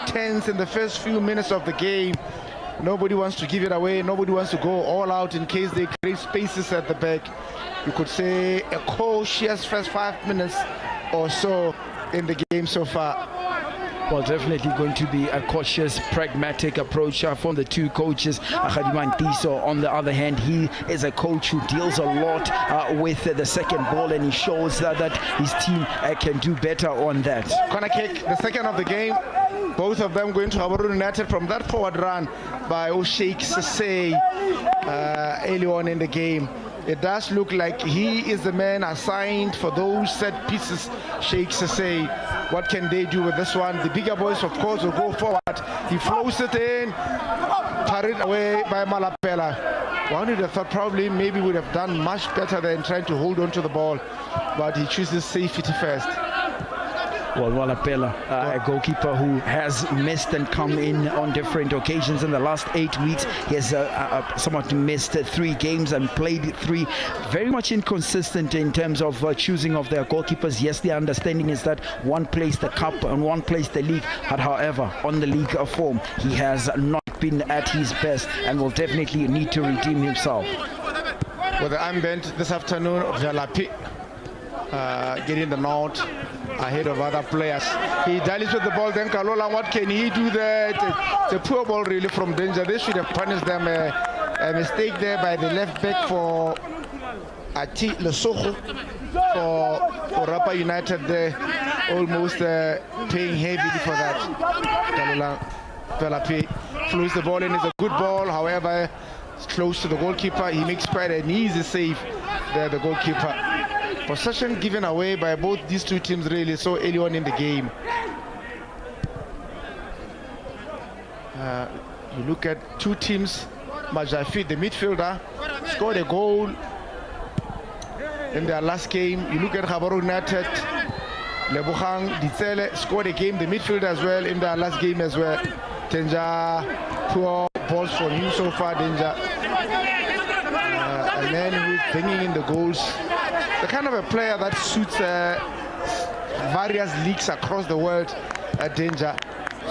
tense in the first few minutes of the game. Nobody wants to give it away. Nobody wants to go all out in case they create spaces at the back. You could say a cautious first 5 minutes or so in the game so far. Well, definitely going to be a cautious, pragmatic approach from the two coaches. Khadiman Tiso, on the other hand, he is a coach who deals a lot with the second ball, and he shows that his team can do better on that. Corner kick, the second of the game. Both of them going to Gaborone United from that forward run by Sheikh Sesay early on in the game. It does look like he is the man assigned for those set pieces. Sheikh Sesay, what can they do with this one? The bigger boys, of course, will go forward. He flows it in, parried away by Malapela. One would have thought probably maybe would have done much better than trying to hold on to the ball, but he chooses safety first. Well, Malapela, a goalkeeper who has missed and come in on different occasions in the last 8 weeks. He has somewhat missed 3 games and played 3. Very much inconsistent in terms of choosing of their goalkeepers. Yes, the understanding is that one plays the cup and one plays the league. But however, on the league form, he has not been at his best and will definitely need to redeem himself. With the armband this afternoon, Jalapi getting the nod ahead of other players. He dallies with the ball, then Kalola, what can he do there? It's a poor ball really from danger. They should have punished them. A mistake there by the left back for Ati Lesotho for ORAPA United there, almost paying heavily for that. Kalola Pelapi flows the ball in, it's a good ball, however it's close to the goalkeeper. He makes quite an easy save there, the goalkeeper. Possession given away by both these two teams really so early on in the game. You look at two teams. Majafi, the midfielder, scored a goal in their last game. You look at Gaborone United, Lebogang Ditsele scored a game, the midfielder as well, in their last game as well. Danger, poor balls from him so far, Danger. A man who's bringing in the goals. The kind of a player that suits various leagues across the world at Danger.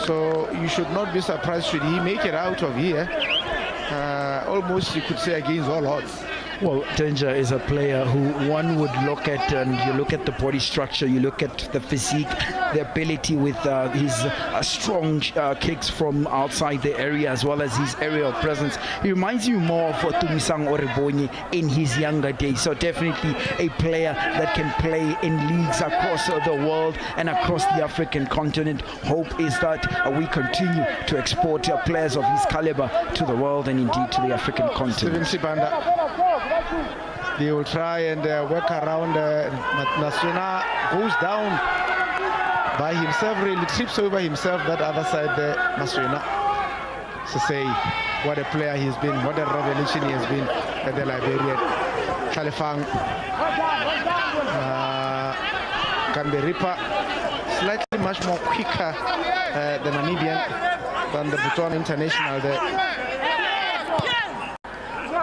So you should not be surprised should he make it out of here. Almost you could say against all odds. Well, Danger is a player who one would look at, and you look at the body structure, you look at the physique, the ability with his strong kicks from outside the area, as well as his aerial presence. He reminds you more of Tumisang Orebonyi in his younger days. So definitely a player that can play in leagues across the world and across the African continent. Hope is that we continue to export players of his caliber to the world and indeed to the African continent. They will try and work around. Nasuna goes down by himself, really trips over himself that other side there. Nasuna. To say what a player he's been, what a revelation he has been at the Liberian. Khalifang Kamberipa, slightly much more quicker the Namibian than the Botswana international there.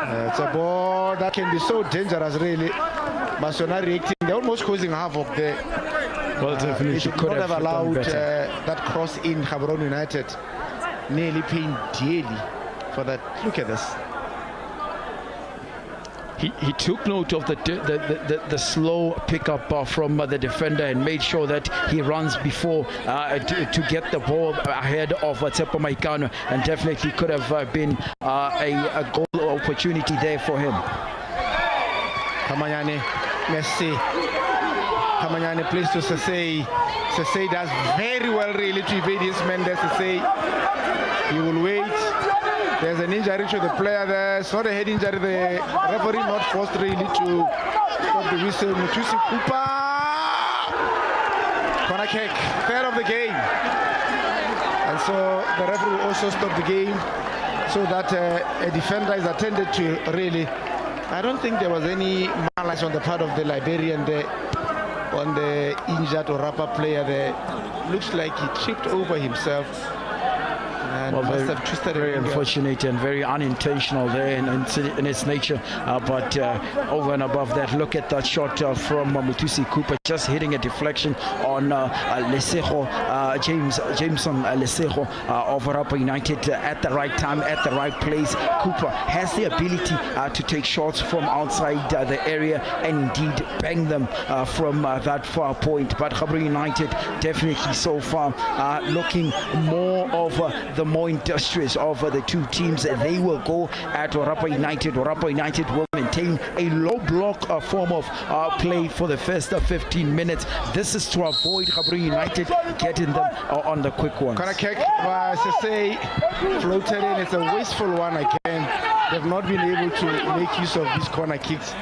It's a ball that can be so dangerous, really. Masona reacting, they're almost causing havoc there. Well, definitely should not have allowed that cross in Gaborone United. Nearly paying dearly for that. Look at this. He took note of the slow pickup from the defender and made sure that he runs before to get the ball ahead of Tsepo Maikano, and definitely could have been a goal opportunity there for him. Kamanyane, Messi. Kamanyane plays to Sesay. Sesay does very well really to evade his man there. Sesay, he will wait. There's an injury to the player there. It's not a head injury. The referee not forced really to stop the whistle. Mutusi Kupa. Corner kick, third of the game. And so the referee will also stop the game so that a defender is attended to really. I don't think there was any malice on the part of the Liberian there on the injured ORAPA player there. Looks like he tripped over himself. And well, must have twisted very it. unfortunate and very unintentional there in its nature. But over and above that, look at that shot from Mutusi Cooper, just hitting a deflection on Lesego, Jameson Lesego of ORAPA United at the right time, at the right place. Cooper has the ability to take shots from outside the area and indeed bang them from that far point. But GABORONE United definitely so far looking more of the more industrious of the two teams. They will go at ORAPA United. ORAPA United will maintain a low block form of play for the first 15 minutes. This is to avoid GABORONE United getting them on the quick ones. Corner kick by Sese, floated in. It's a wasteful one again. They've not been able to make use of these corner kicks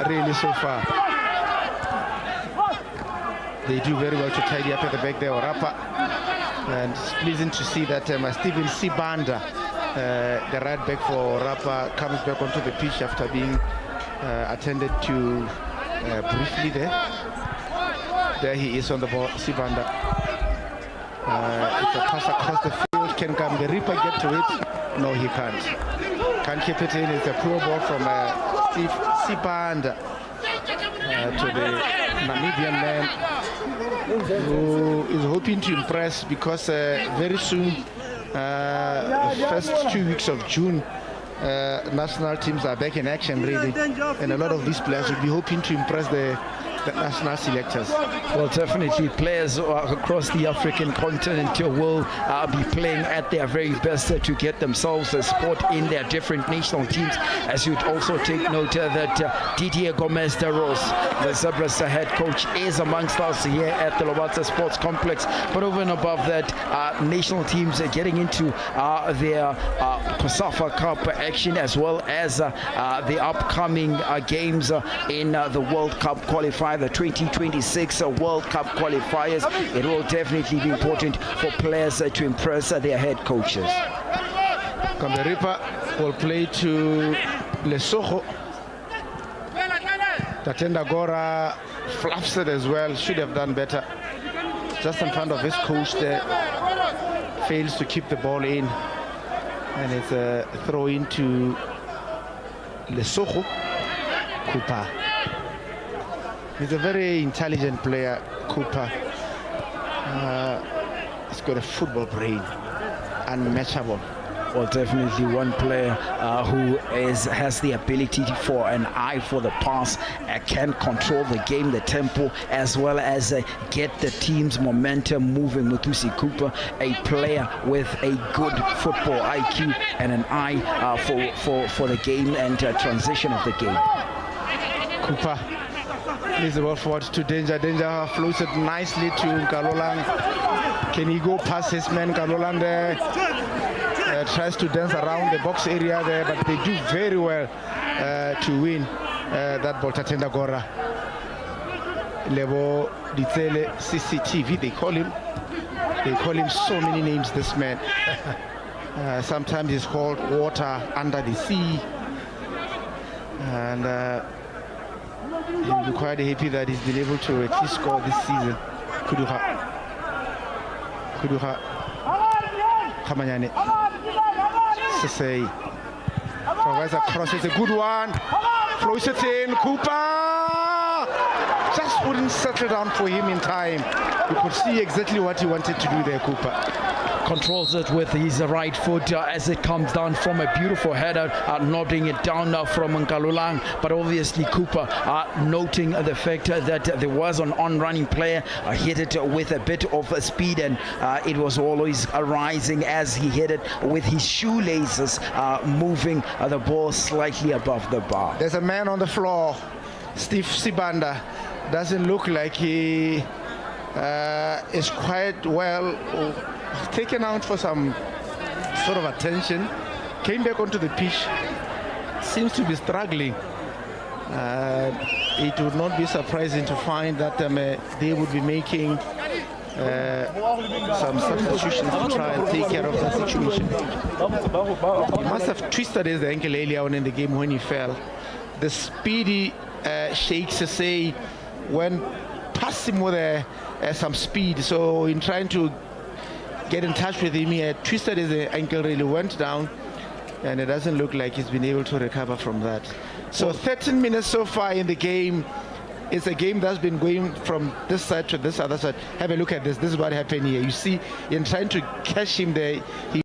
really so far. They do very well to tidy up at the back there, ORAPA. And it's pleasing to see that Stephen Sibanda, the right back for ORAPA, comes back onto the pitch after being attended to briefly there. There he is on the ball, Sibanda. It's a pass across the field. Can Gamgeripa get to it? No, he can't. Can't keep it in. It's a poor ball from Steve Sibanda to the Namibian man, who is hoping to impress, because very soon, first 2 weeks of June, national teams are back in action really, and a lot of these players will be hoping to impress the national selectors. Well, definitely players across the African continent will be playing at their very best to get themselves a spot in their different national teams. As you'd also take note that Didier Gomez de Ros, the Zebras head coach, is amongst us here at the LOBATSE Sports Complex. But over and above that, national teams are getting into their COSAFA Cup action, as well as the upcoming games in the World Cup qualifier, the 2026 World Cup qualifiers. It will definitely be important for players to impress their head coaches. Gamgeripa will play to Lesego. Tatenda Gora fluffs it as well, should have done better. Just in front of his coach there, fails to keep the ball in. And it's a throw into Lesego. Cooper. He's a very intelligent player, Cooper. He's got a football brain, unmatchable. Well, definitely one player who has the ability for an eye for the pass, can control the game, the tempo, as well as get the team's momentum moving. Mutusi Cooper, a player with a good football IQ and an eye for the game and transition of the game. Cooper plays the ball forward to Danger. Danger floats it nicely to Kalolang. Can he go past his man? Kalolang there tries to dance around the box area there, but they do very well to win that ball. Tatenda Gora, Lebo Ditele, CCTV, they call him. They call him so many names, this man. Sometimes he's called water under the sea. And he'll be quite happy that he's been able to at least score this season. Kuduha Kamanyane Sese provides a cross. It's a good one. Flows it in. Cooper just wouldn't settle down for him in time. You could see exactly what he wanted to do there, Cooper. Controls it with his right foot as it comes down from a beautiful header, nodding it down from Nkalolang. But obviously Cooper noting the fact that there was an on-running player, hit it with a bit of speed, and it was always rising as he hit it with his shoelaces, moving the ball slightly above the bar. There's a man on the floor. Steve Sibanda doesn't look like he is quite well taken out for some sort of attention. Came back onto the pitch. Seems to be struggling. It would not be surprising to find that they would be making some substitutions to try and take care of that situation. He must have twisted his ankle earlier on in the game when he fell. The speedy Sheikh Sese went past him with some speed, so in trying to get in touch with him. He had twisted his ankle, really went down, and it doesn't look like he's been able to recover from that. So 13 minutes so far in the game. It's a game that's been going from this side to this other side. Have a look at this. This is what happened here. You see, in trying to catch him there, he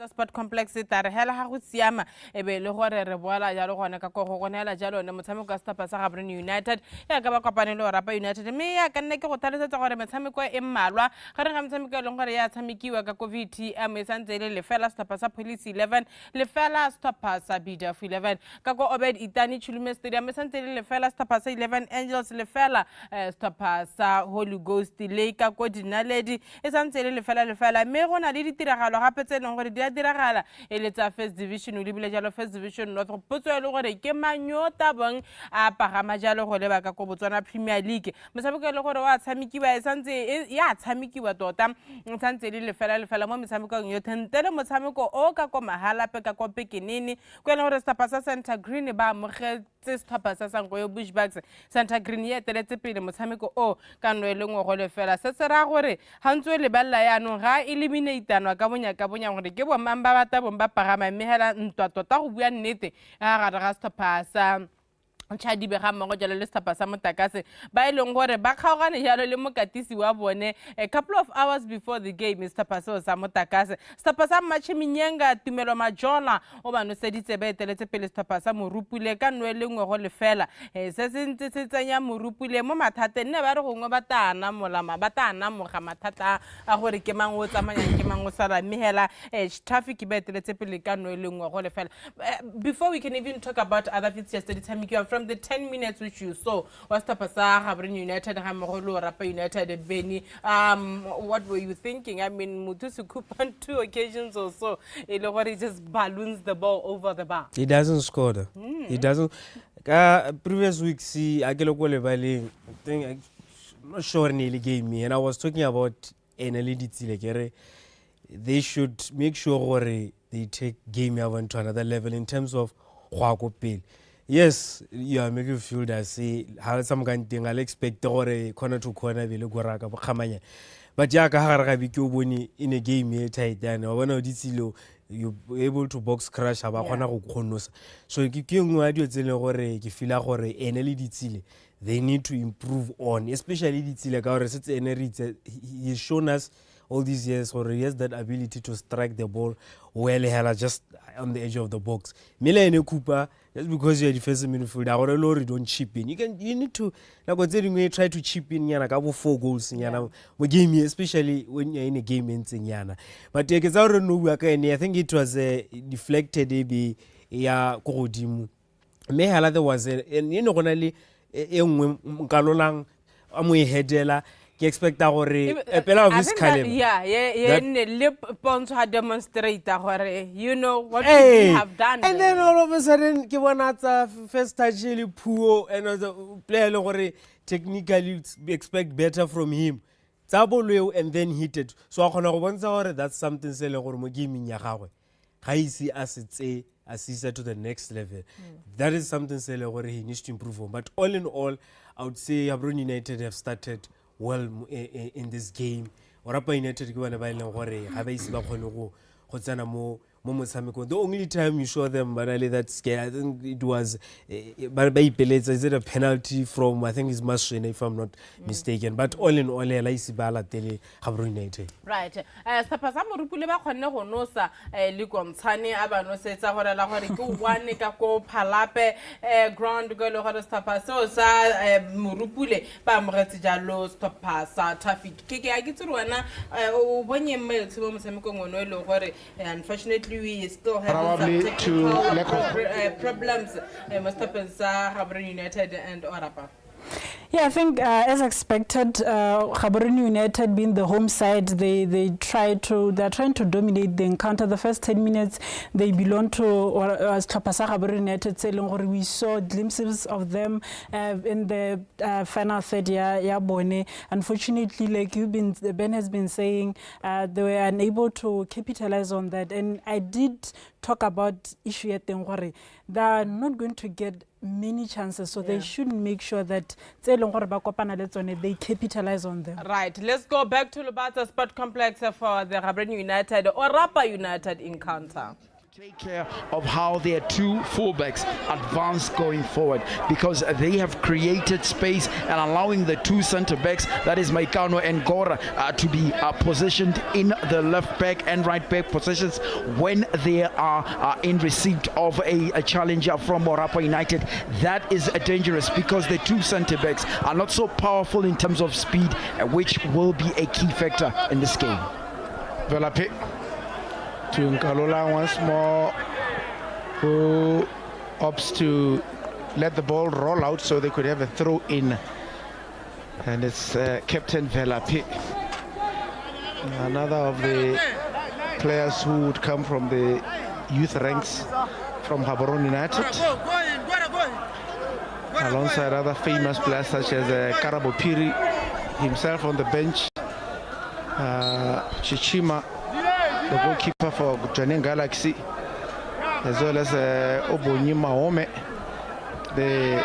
Sport complex tare hela ha go siama e be le gore re boela jalo gone ka go gonela jalo ne motshameko ka stapa sa Gaborone United ya ka ba kopane le ORAPA United me ya ka nne ke go tlhalosetsa gore motshameko e mmalwa ga re ga motshameko e leng gore ya tshamekiwa ka COVID e santse le fela stapa sa Police 11 le fela stapa sa BDF 11 ka go Obed Itani Chulume Stadium e santse le fela stapa sa 11 Angels le fela stapa sa Holy Ghost le ka go Dinaledi e santse le fela me go na le ditiragalo gape tse leng gore diragala ele tsa first division o lebile jalo first division north potso e le gore ke manyota bong a pagama jalo go leba ka go Botswana Premier League motshameko le gore wa tshamekiwa e santse ya tshamekiwa tota santse le fela mo motshamekong yo tentele motshameko o ka go mahala pe ka go pekenini go le gore stapa sa Santa Green ba mogetse stapa sa Sango yo Bushbucks Santa Green ye teletse pele motshameko o ka no le ngwe go le fela se se ra gore hantse le balla ya no ga eliminate anwa ka bonya gore ke mamba bata bomba pagama mme hela ntwa tota go bua nnete ga ga stapa sa Chadi be ga mmogo jalo le stapa sa motakase ba ileng gore ba kgaogane jalo le mokatisi wa bone a couple of hours before the game stapa sa motakase stapa sa Machiminyenga Tumelo Majola o ba no seditse ba eteletse pele stapa sa Morupule ka nwe le ngwe go le fela se se ntse se tsenya Morupule mo mathate nne ba re gongwe batana molama batana mo ga mathata a gore ke mang o tsamaya ke mang o sala mehela traffic ba eteletse pele ka nwe le ngwe go le fela before we can even talk about other fixtures the time you are from from the 10 minutes which you saw, was Tapasa, Gaborone United, Hamaholo, ORAPA United, Beni, what were you thinking? I mean, Mutusu on 2 occasions or so, he just balloons the ball over the bar. He doesn't score though. He doesn't. Previous week, see, I think I'm not sure nearly gave me, and I was talking about NLD. They should make sure they take game to another level in terms of pay. Yes, you are making feel that say how some kind thing I'll expect or corner to corner will go. But in a game here tight then one of these you able to box crash so they need to improve on, especially he's shown us all these years, or he has that ability to strike the ball well just on the edge of the box. Mila Cooper, just because you're a defensive midfielder, or a lorry don't chip in. You need to try to chip in 4 goals in game, especially when you're in a game in Yana. But I think it was deflected maybe Kodimu. Mehala there was only Hedela. You expect that a player of his caliber. Lip Ponce had demonstrated, you know, what we have done. And then all of a sudden, Kiwanata first touch really poor, and the player technically expect better from him. And then hit it. So that's something I see as it's assisted to the next level. That is something he needs to improve on. But all in all, I would say Gaborone United have started well in this game. ORAPA United the only time you saw them that scare, I think it was is it a penalty from, I think it's Maswene, if I'm not mistaken. But all in all, Gaborone United. Right. Sapasa morupule ba khonne go nosa le kontshane a ba nosetsa gore la gore ke one ka ko phalape ground go le gore Sapasa sa morupule ba mogetse jalo Sapasa traffic ke a ke tsuru wana o bonye mmetsi mo mosemeko ngono le gore unfortunately we still have probably some technical problems Mustapha Gaborone United and ORAPA. Yeah, I think as expected, Gaborone United being the home side, they're trying to dominate the encounter. The first 10 minutes they belong to Gaborone United. We saw glimpses of them in the final third. Bone. Unfortunately, like Ben has been saying, they were unable to capitalize on that. And I did talk about issue at Tengware. They are not going to get many chances, so they should make sure that they capitalize on them. Right, let's go back to LOBATSE Sport Complex for the Gaborone United ORAPA United encounter. Take care of how their 2 fullbacks advance going forward, because they have created space and allowing the 2 center backs, that is Maikano and Gora, to be positioned in the left back and right back positions when they are in receipt of a challenger from ORAPA United. That is dangerous because the 2 center backs are not so powerful in terms of speed, which will be a key factor in this game. Velapi to Nkalola once more, who opts to let the ball roll out so they could have a throw in, and it's Captain Velapi, another of the players who would come from the youth ranks from Gaborone United, alongside other famous players such as Karabo Piri himself on the bench, Chichima, the goalkeeper for Botswana Galaxy, as well as Obonyi Maome, the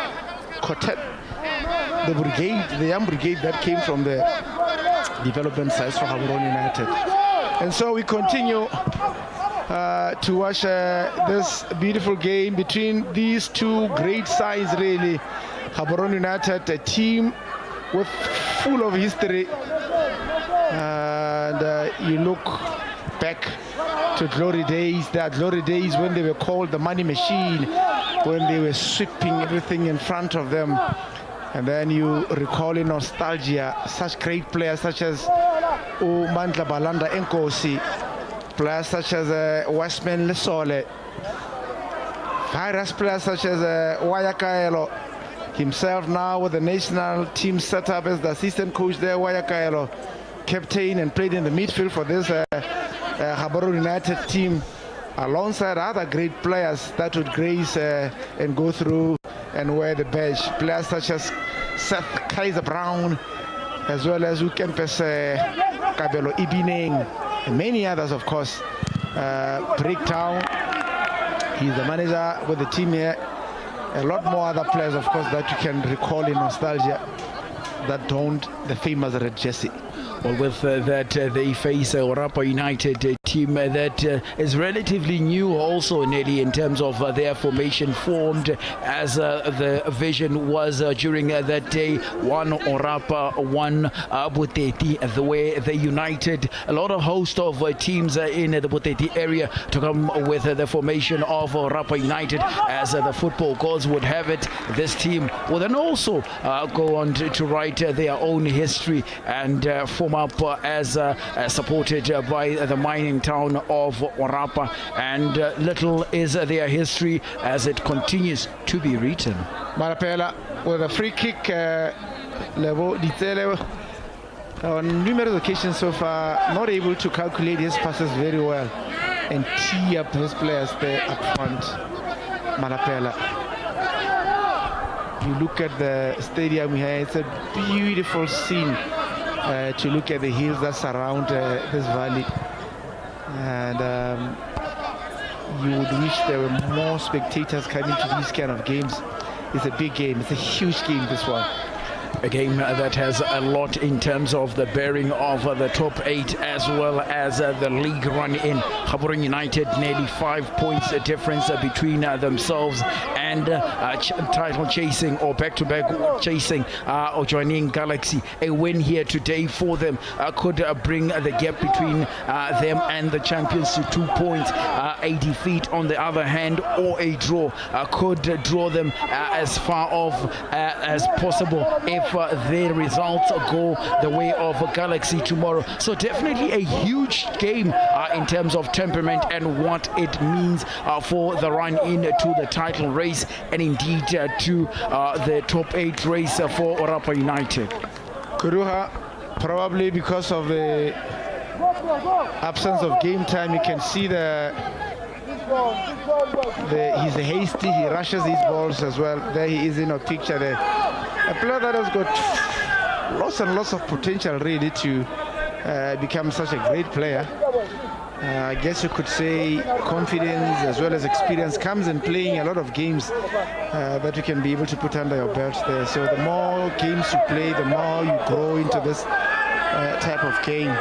quartet, the brigade, the young brigade that came from the development sides for Gaborone United. And so we continue to watch this beautiful game between these 2 great sides, really. Gaborone United, a team with full of history, and you look back to glory days. There are glory days when they were called the money machine, when they were sweeping everything in front of them. And then you recall in nostalgia such great players such as Mandla Balanda Nkosi, players such as Westman Lesole, high-risk players such as Wayakaelo himself now with the national team set up as the assistant coach there. Wayakaelo, captain and played in the midfield for this Gaborone United team, alongside other great players that would grace and go through and wear the badge. Players such as Seth Kaiser Brown, as well as Ukempes Kabelo Ibineng, and many others, of course. Breakdown, he's the manager with the team here. A lot more other players, of course, that you can recall in nostalgia that donned the famous red jersey. Well, with that, they face ORAPA United, team that is relatively new also, Nelly, in terms of their formation, formed as the vision was during that day. One ORAPA, one Boteti, the way they united a lot of host of teams in the Boteti area to come with the formation of ORAPA United. As the football gods would have it, this team will then also go on to write their own history and form up as supported by the mining town of ORAPA, and little is their history as it continues to be written. Malapela with a free kick, Levo Ditele on numerous occasions so far, not able to calculate his passes very well and tee up his players there up front. Malapela. You look at the stadium here, it's a beautiful scene to look at the hills that surround this valley, and you would wish there were more spectators coming to these kind of games. It's a big game, it's a huge game, this one. A game that has a lot in terms of the bearing of the top 8 as well as the league run in. Gaborone United nearly 5 points difference between themselves and title chasing or back-to-back chasing or joining Galaxy. A win here today for them could bring the gap between them and the champions to 2 points. A defeat on the other hand or a draw could draw them as far off as possible if their results go the way of Galaxy tomorrow. So definitely a huge game in terms of temperament and what it means for the run into the title race and indeed to the top 8 race for ORAPA United. Kuruha, probably because of the absence of game time, you can see he's hasty, he rushes his balls as well. There he is in a picture there. A player that has got lots and lots of potential really to become such a great player. I guess you could say confidence as well as experience comes in playing a lot of games that you can be able to put under your belt there. So the more games you play, the more you grow into this type of game.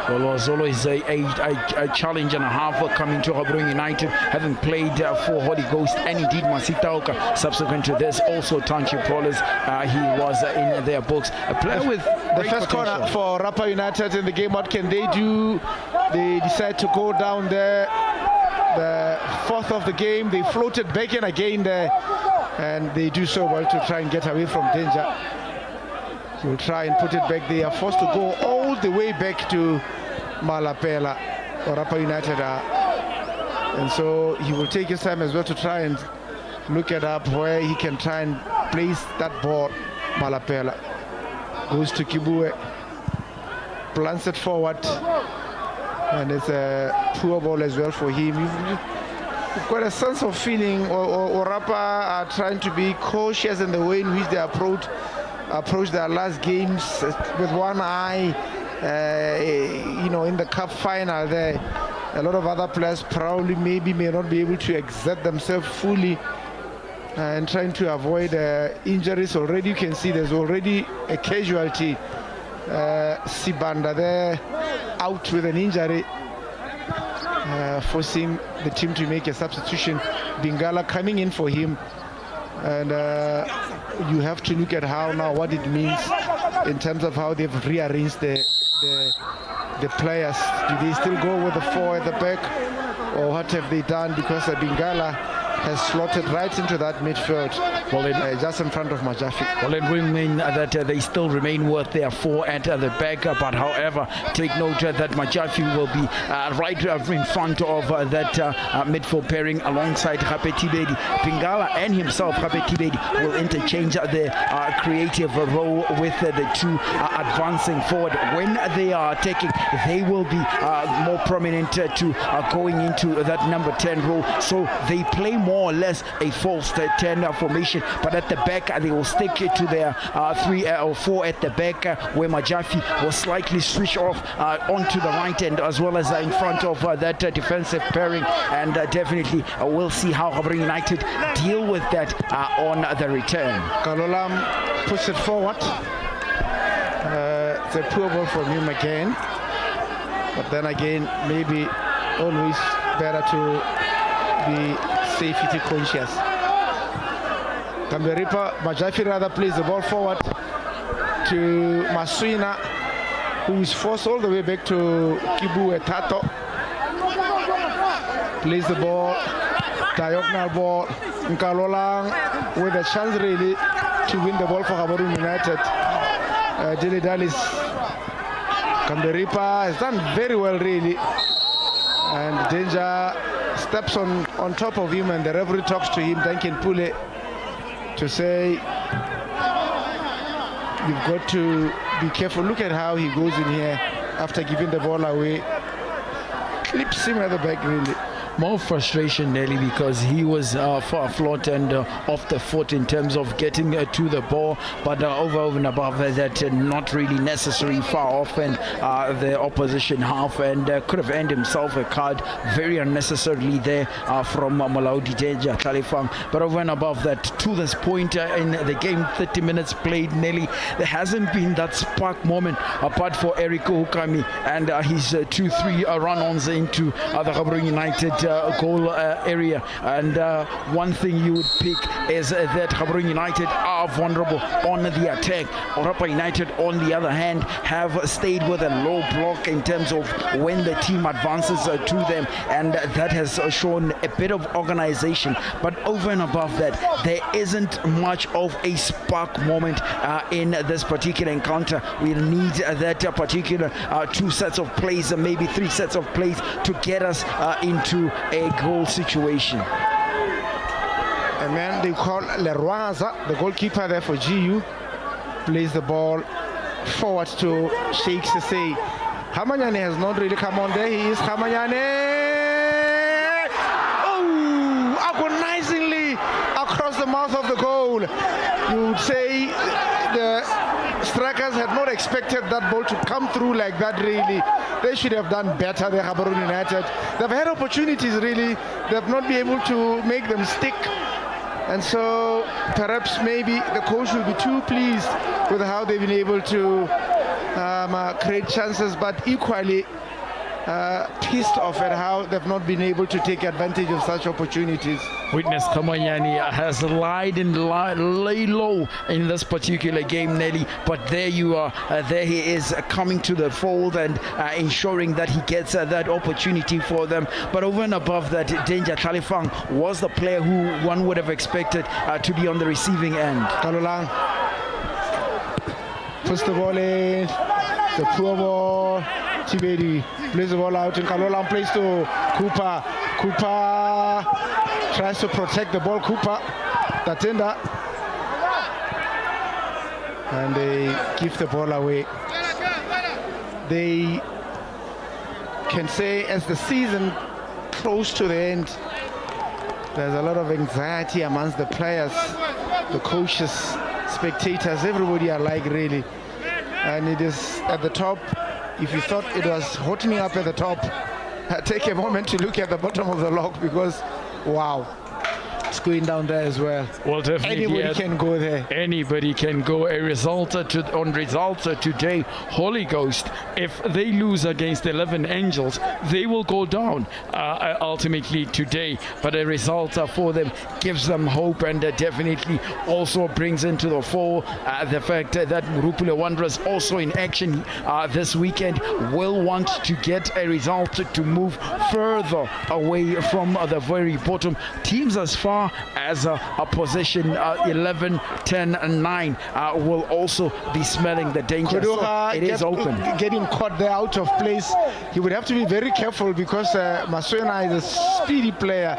Well, it was always a challenge and a half coming to Gaborone United, having played for Holy Ghost and indeed Masitaoka. Subsequent to this, also Tanchi Proles, he was in their books. A player with the first corner for ORAPA United in the game. What can they do? They decide to go down there. The fourth of the game, they floated back in again there, and they do so well to try and get away from danger. He'll try and put it back. They are forced to go all the way back to Malapela, ORAPA United and so he will take his time as well to try and look it up where he can try and place that ball. Malapela goes to Kibue, plants it forward, and it's a poor ball as well for him. You've got a sense of feeling ORAPA are trying to be cautious in the way in which they approach their last games with one eye, in the cup final there. A lot of other players probably may not be able to exert themselves fully and trying to avoid injuries. Already you can see there's already a casualty. Sibanda there out with an injury, forcing the team to make a substitution. Bingala coming in for him, and you have to look at what it means in terms of how they've rearranged the players. Do they still go with the 4 at the back, or what have they done? Because Bingala has slotted right into that midfield, just in front of Majafi. Well, it will mean that they still remain with their 4 at the back, but however, take note that Majafi will be right in front of that midfield pairing alongside Gape Tibedi. Pingala and himself, Gape Tibedi, will interchange their creative role with the two advancing forward. When they are attacking, they will be more prominent to going into that number 10 role. So they play more or less a false 10 formation, but at the back they will stick to their 3 or 4 at the back, where Majafi will slightly switch off onto the right end as well as in front of that defensive pairing, and definitely we'll see how Gaborone United deal with that on the return. Kalolam puts it forward. It's a poor ball from him again, but then again, maybe always better to be safety conscious. Kamberipa, Majafi rather plays the ball forward to Masuina, who is forced all the way back to Kibu Tato. Plays the ball, diagonal ball. Nkalolang with a chance really to win the ball for Gaborone United. Dilly Dallis. Kamberipa has done very well really, and Danger steps on top of him, and the referee talks to him, Duncan Pule, to say you've got to be careful. Look at how he goes in here after giving the ball away, clips him at the back really. More frustration, Nelly, because he was far flawed and off the foot in terms of getting to the ball, but over and above that, not really necessary, far off and the opposition half, and could have earned himself a card very unnecessarily there from Malaudi Danger Khalifang. But over and above that, to this point in the game, 30 minutes played, Nelly, there hasn't been that spark moment apart for Eric Okami and his 2-3 run-ons into the Gaborone United goal area. And one thing you would pick is that Gaborone United are vulnerable on the attack. ORAPA United, on the other hand, have stayed with a low block in terms of when the team advances to them, and that has shown a bit of organization. But over and above that, there isn't much of a spark moment in this particular encounter. We'll need that particular 2 sets of plays, maybe 3 sets of plays to get us into a goal situation. A man they call Leroaza, the goalkeeper there for GU, plays the ball forward to Sheikh Sese. Hamanyane has not really come on there. He is Hamanyane. Oh, agonizingly across the mouth of the goal. You would say the strikers had not expected that ball to come through like that really. They should have done better, the Gaborone United. They've had opportunities really. They've not been able to make them stick. And so perhaps maybe the coach will be too pleased with how they've been able to create chances, but equally pissed off at how they've not been able to take advantage of such opportunities. Witness Kamanyani has lied and lay low in this particular game, Nelly, but there you are, there he is coming to the fold and ensuring that he gets that opportunity for them. But over and above that, Danger Khalifang was the player who one would have expected to be on the receiving end. Kalolang puts the ball in, the poor ball. Tibedi plays the ball out, and Kalolang plays to Cooper. Cooper tries to protect the ball. Cooper, Tatenda, and they give the ball away. They can say as the season close to the end, there's a lot of anxiety amongst the players, the coaches, spectators, everybody alike really. And it is at the top. If you thought it was hottening up at the top, take a moment to look at the bottom of the log, because wow. It's going down there as well. Well, definitely. Anybody can go there. Anybody can go. On results today, Holy Ghost, if they lose against 11 Angels, they will go down ultimately today. But a result for them gives them hope, and definitely also brings into the fore the fact that Murupule Wanderers also in action this weekend will want to get a result to move further away from the very bottom. Teams as far as a position 11, 10 and 9 will also be smelling the danger. So it is open. Getting caught there out of place. He would have to be very careful because Maswena is a speedy player,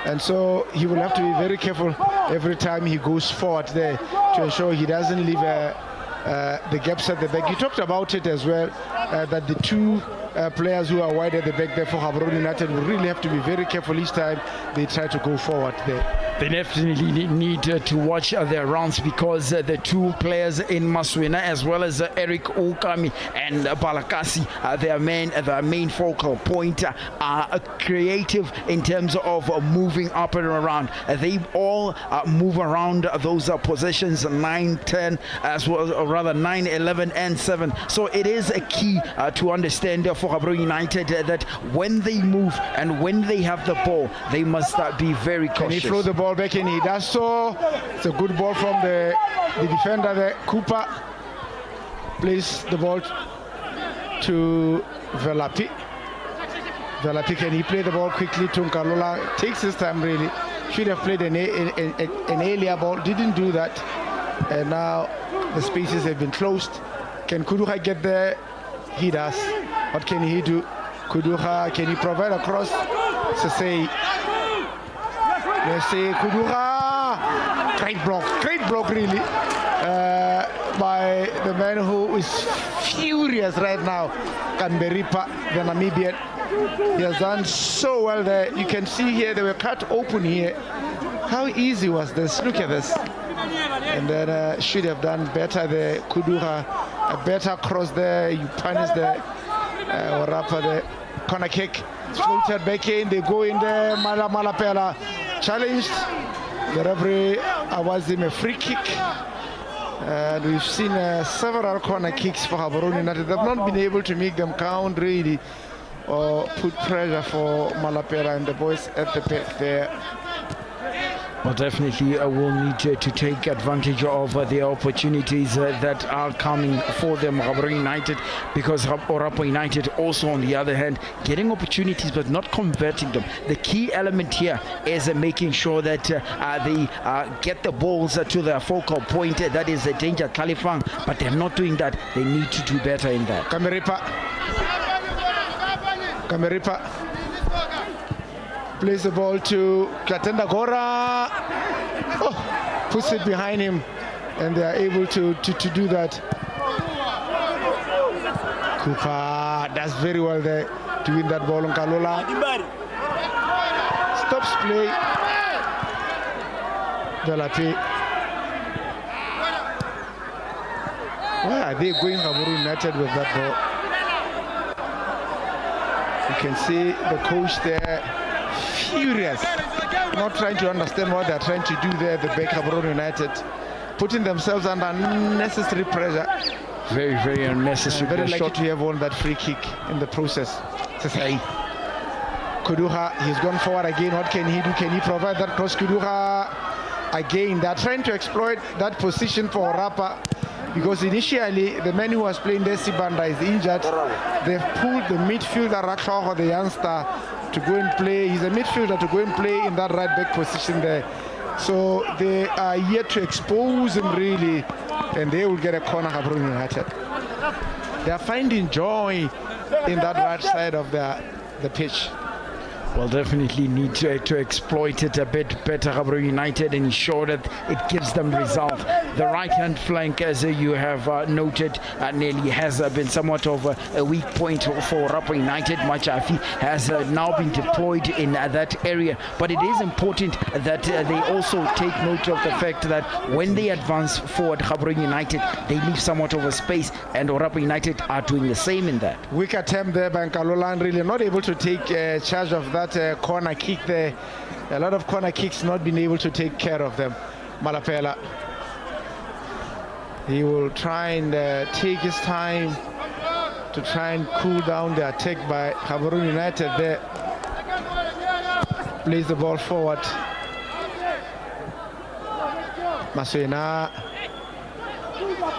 and so he will have to be very careful every time he goes forward there to ensure he doesn't leave the gaps at the back. You talked about it as well, that the two players who are wide at the back there for Gaborone United will really have to be very careful each time they try to go forward there. They definitely need to watch their rounds, because the two players in Maswena, as well as Eric Okami and Balakasi, their main focal point, are creative in terms of moving up and around. They all move around those positions 9, 10, as well, or rather 9, 11 and 7. So it is a key to understand for Gaborone United that when they move and when they have the ball, they must be very cautious. Can he throw the ball back in? He does so. It's a good ball from the defender there. Cooper plays the ball to Velapi. Velapi, can he play the ball quickly to Nkalola? Takes his time really. Should have played an earlier ball. Didn't do that. And now the spaces have been closed. Can Kuduha get there? He does. What can he do? Kuduha, can he provide a cross? Sasei. Let's see, Kuduha. Great block really, by the man who is furious right now, Kanberipa, the Namibian. He has done so well there. You can see here they were cut open here. How easy was this? Look at this. And then should have done better there. Kuduha, a better cross there. You punish the ORAPA, the corner kick. It's floated back in. They go in there. Malapela challenged. The referee awards him a free kick. And we've seen several corner kicks for Gaborone United. They've not been able to make them count really, or put pressure for Malapela and the boys at the back there. Well, definitely will need to take advantage of the opportunities that are coming for them, Gaborone United, because ORAPA United also, on the other hand, getting opportunities but not converting them. The key element here is making sure that they get the balls to their focal point. That is a danger, Kalifang, but they're not doing that. They need to do better in that. Kameripa plays the ball to Katenda Gora. Oh, puts it behind him, and they are able to do that. Cooper does very well there to win that ball on Kalola. Stops play. Velapi. Where are they going, Gaborone United, with that ball? You can see the coach there, furious, not trying to understand what they're trying to do there, the back Gaborone United, putting themselves under unnecessary pressure. Very, very unnecessary. Very lucky to have won that free kick in the process. Kuduha, he's gone forward again. What can he do? Can he provide that cross? Kuduha again. They're trying to exploit that position for ORAPA, because initially the man who was playing there, Sibanda, is injured. They've pulled the midfielder Rakhogo, the youngster, to go and play. He's a midfielder to go and play in that right back position there. So they are yet to expose him really, and they will get a corner, Gaborone United. They are finding joy in that right side of the pitch. Well, definitely need to exploit it a bit better, Gaborone United, and ensure that it gives them result. The right-hand flank, as you have noted, Nelly, has been somewhat of a weak point for ORAPA United. Machafi has now been deployed in that area, but it is important that they also take note of the fact that when they advance forward, Gaborone United, they leave somewhat of a space, and ORAPA United are doing the same in that. Weak attempt there by Nkalola, really not able to take charge of that that corner kick there. A lot of corner kicks not being able to take care of them. Malapela. He will try and take his time to try and cool down the attack by Gaborone United there. Plays the ball forward. Maswena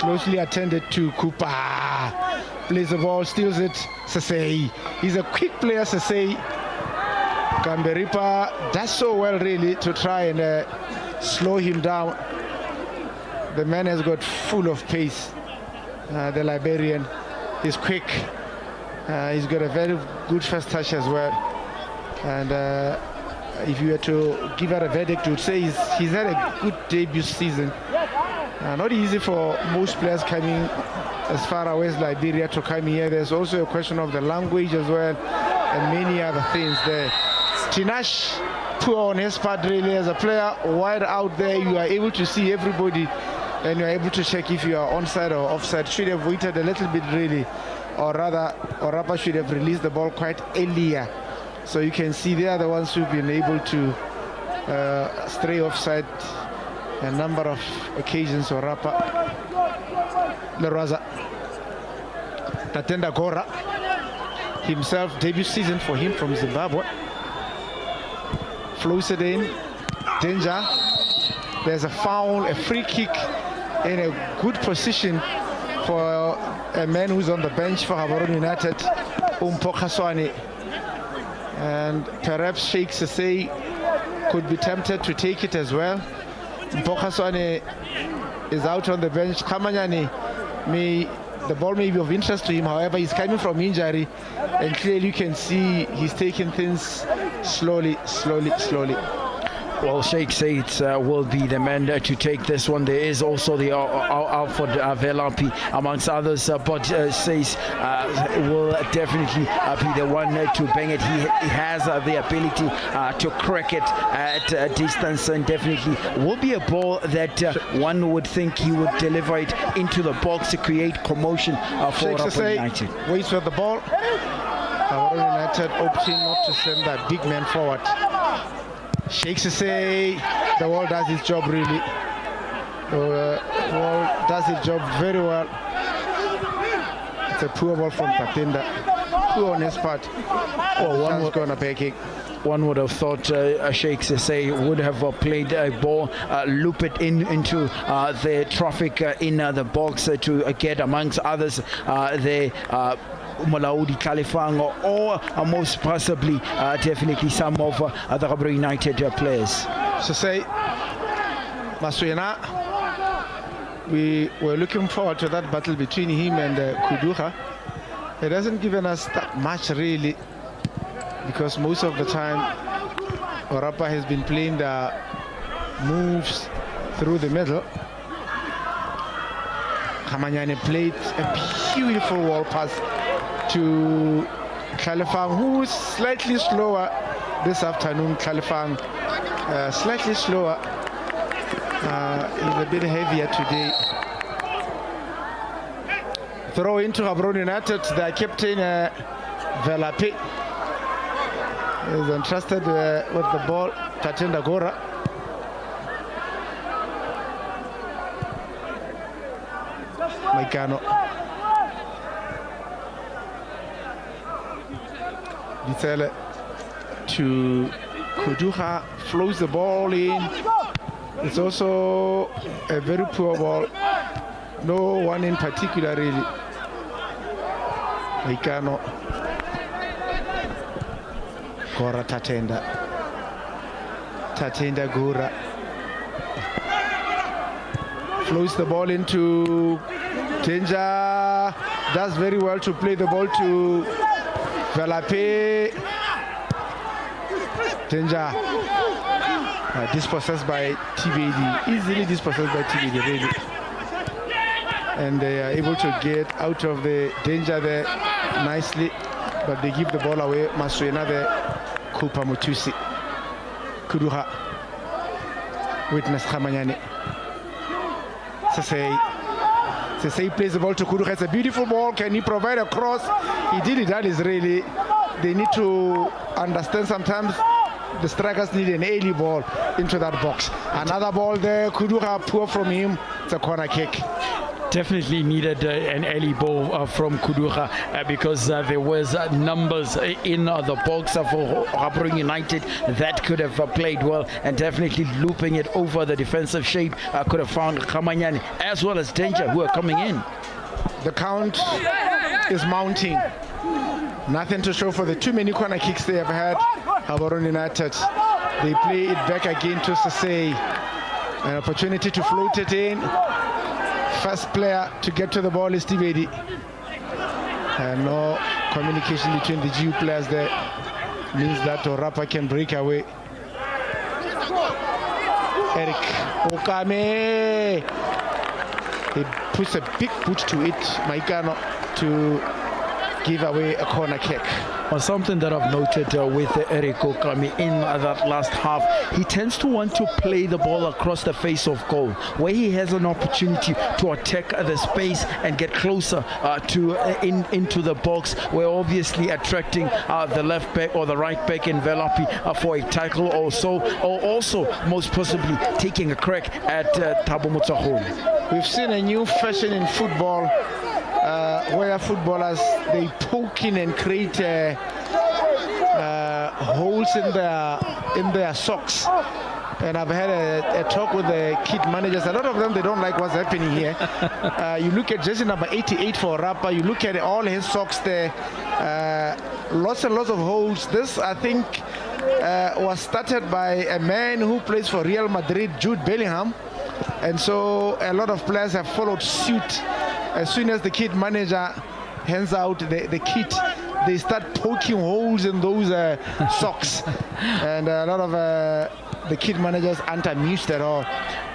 closely attended to Kupa. Plays the ball, steals it. Sesei. He's a quick player, Sesei. Gamberipa does so well really to try and slow him down. The man has got full of pace. The Liberian is quick. He's got a very good first touch as well. And if you were to give her a verdict, you would say he's had a good debut season. Not easy for most players coming as far away as Liberia to come here. There's also a question of the language as well, and many other things there. Tinash, poor on his part really as a player. Wide out there, you are able to see everybody, and you're able to check if you are onside or offside. Should have waited a little bit really, or rather, ORAPA should have released the ball quite earlier. So you can see they are the ones who've been able to stray offside a number of occasions. ORAPA. Leraza. Tatenda Gora himself, debut season for him from Zimbabwe. Flows it in. Danger. There's a foul, a free kick in a good position for a man who's on the bench for Gaborone United, Kaswane. And perhaps Sheikh Sesei could be tempted to take it as well. Kaswane is out on the bench. Kamanyane, the ball may be of interest to him, however, he's coming from injury, and clearly you can see he's taking things slowly. Well, Sheikh Said will be the man to take this one. There is also the Alfred Velapi amongst others, but says will definitely be the one to bang it. He has the ability to crack it at a distance, and definitely will be a ball that one would think he would deliver it into the box to create commotion for ORAPA United. Waits for the ball. ORAPA United opting not to send that big man forward. Sheikh Sesei, the ball does its job really. The ball does its job very well. It's a poor ball from Tatenda. Poor on his part. One was going to pay kick. One would have thought Sheikh Sesei would have played a ball, loop it into the traffic in the box to get amongst others the Malaudi Kalifang, or most possibly definitely some of the Gaborone United players. Sesei, Maswena, we were looking forward to that battle between him and Kuduha. It hasn't given us that much really, because most of the time ORAPA has been playing the moves through the middle. Kamanyane played a beautiful wall pass to Kalifang, who is slightly slower this afternoon. Kalifang slightly slower. He's a bit heavier today. Throw into Gaborone United. Their captain Velapi is entrusted with the ball. Tatenda Gora. Maikano. Ditele to Kuduha, flows the ball in. It's also a very poor ball. No one in particular really. Maikano. Gora Tatenda. Tatenda Gora. Flows the ball into Danger. Does very well to play the ball to Velape. Danger. Dispossessed by TBD. Easily dispossessed by TBD, really. And they are able to get out of the danger there nicely. But they give the ball away. Maswena there. Kupa Mutusi. Kuduha. Witness Kamanyane. Sesei plays the ball to Kuduha. It's a beautiful ball. Can he provide a cross? He did it. That is really they need to understand sometimes the strikers need an early ball into that box. Another ball there, Kudura, poor from him. It's a corner kick. Definitely needed an early ball from Kudura because there was numbers in the box for Gaborone United that could have played well, and definitely looping it over the defensive shape could have found Kamanyane as well as Danger, who are coming in. The count is mounting. Nothing to show for the too many corner kicks they have had. Gaborone United, they play it back again to Sasei. An opportunity to float it in. First player to get to the ball is Tibedi. And no communication between the GU players there. Means that ORAPA can break away. Eric Okame. He puts a big boot to it, Maikano, to give away a corner kick. Well, something that I've noted with Eric Okame in that last half, he tends to want to play the ball across the face of goal, where he has an opportunity to attack the space and get closer into the box. We're obviously attracting the left back or the right back in Velapi for a tackle or also most possibly taking a crack at Thabo Motsaholo. We've seen a new fashion in football where footballers, they poke in and create holes in their socks. And I've had a talk with the kid managers. A lot of them, they don't like what's happening here. You look at jersey number 88 for ORAPA, you look at all his socks there, lots and lots of holes. This, I think, was started by a man who plays for Real Madrid, Jude Bellingham. And so a lot of players have followed suit. As soon as the kit manager hands out the kit, they start poking holes in those socks. And a lot of the kit managers aren't amused at all.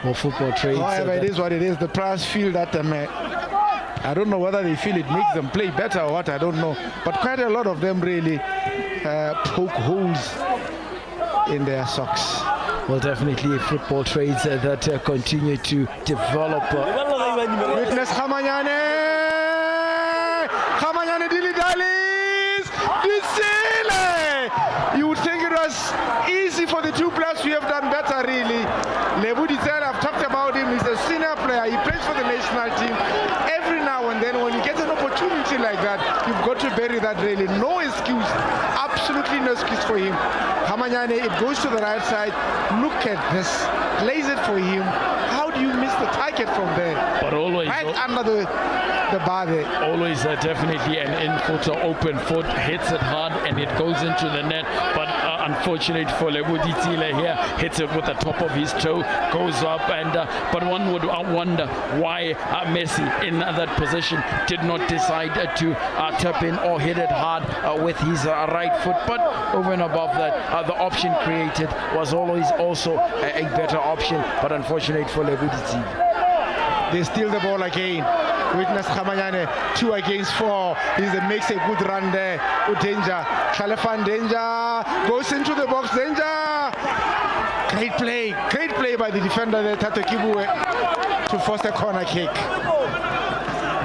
Well, football trades. However, it is what it is. The players feel that I don't know whether they feel it makes them play better or what, I don't know. But quite a lot of them really poke holes in their socks. Well, definitely football trades that continue to develop. Witness Kamanyane! Kamanyane Dili-Dalis! Disile! You would think it was easy for the two players who have done better, really. Lebu Disile, I've talked about him. He's a senior player. He plays for the national team. Every now and then, when you get an opportunity like that, you've got to bury that, really. No excuse. Absolutely no excuse for him. Kamanyane, it goes to the right side. Look at this. Lays it for him. How do you miss the target from there? But always right under the bar there. Always definitely an in-footer, open foot, hits it hard and it goes into the net. But unfortunate for Lebu Ditile here, hits it with the top of his toe, goes up, and but one would wonder why Messi in that position did not decide to tap in or hit it hard with his right foot. But over and above that, the option created was always also a better option, but unfortunate for Lebu Ditile. They steal the ball again. Witness Kamanyane, 2 against 4. He makes a good run there. Danger. Khalefan Danger goes into the box. Danger. Great play by the defender there, Tato Kibue, to force a corner kick.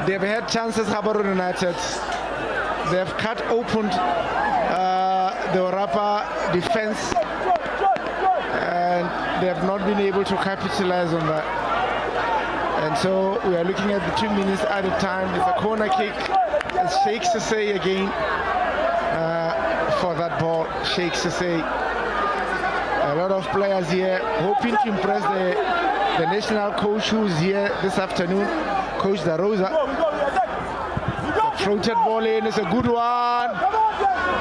They've had chances, Gaborone United. They've cut open the ORAPA defense, and they have not been able to capitalize on that. And so we are looking at the 2 minutes at a time. It's a corner kick. It's Sheikh Sasei again for that ball. Sheikh Sasei. A lot of players here hoping to impress the national coach who's here this afternoon, Coach Darosa. The floated ball in is a good one.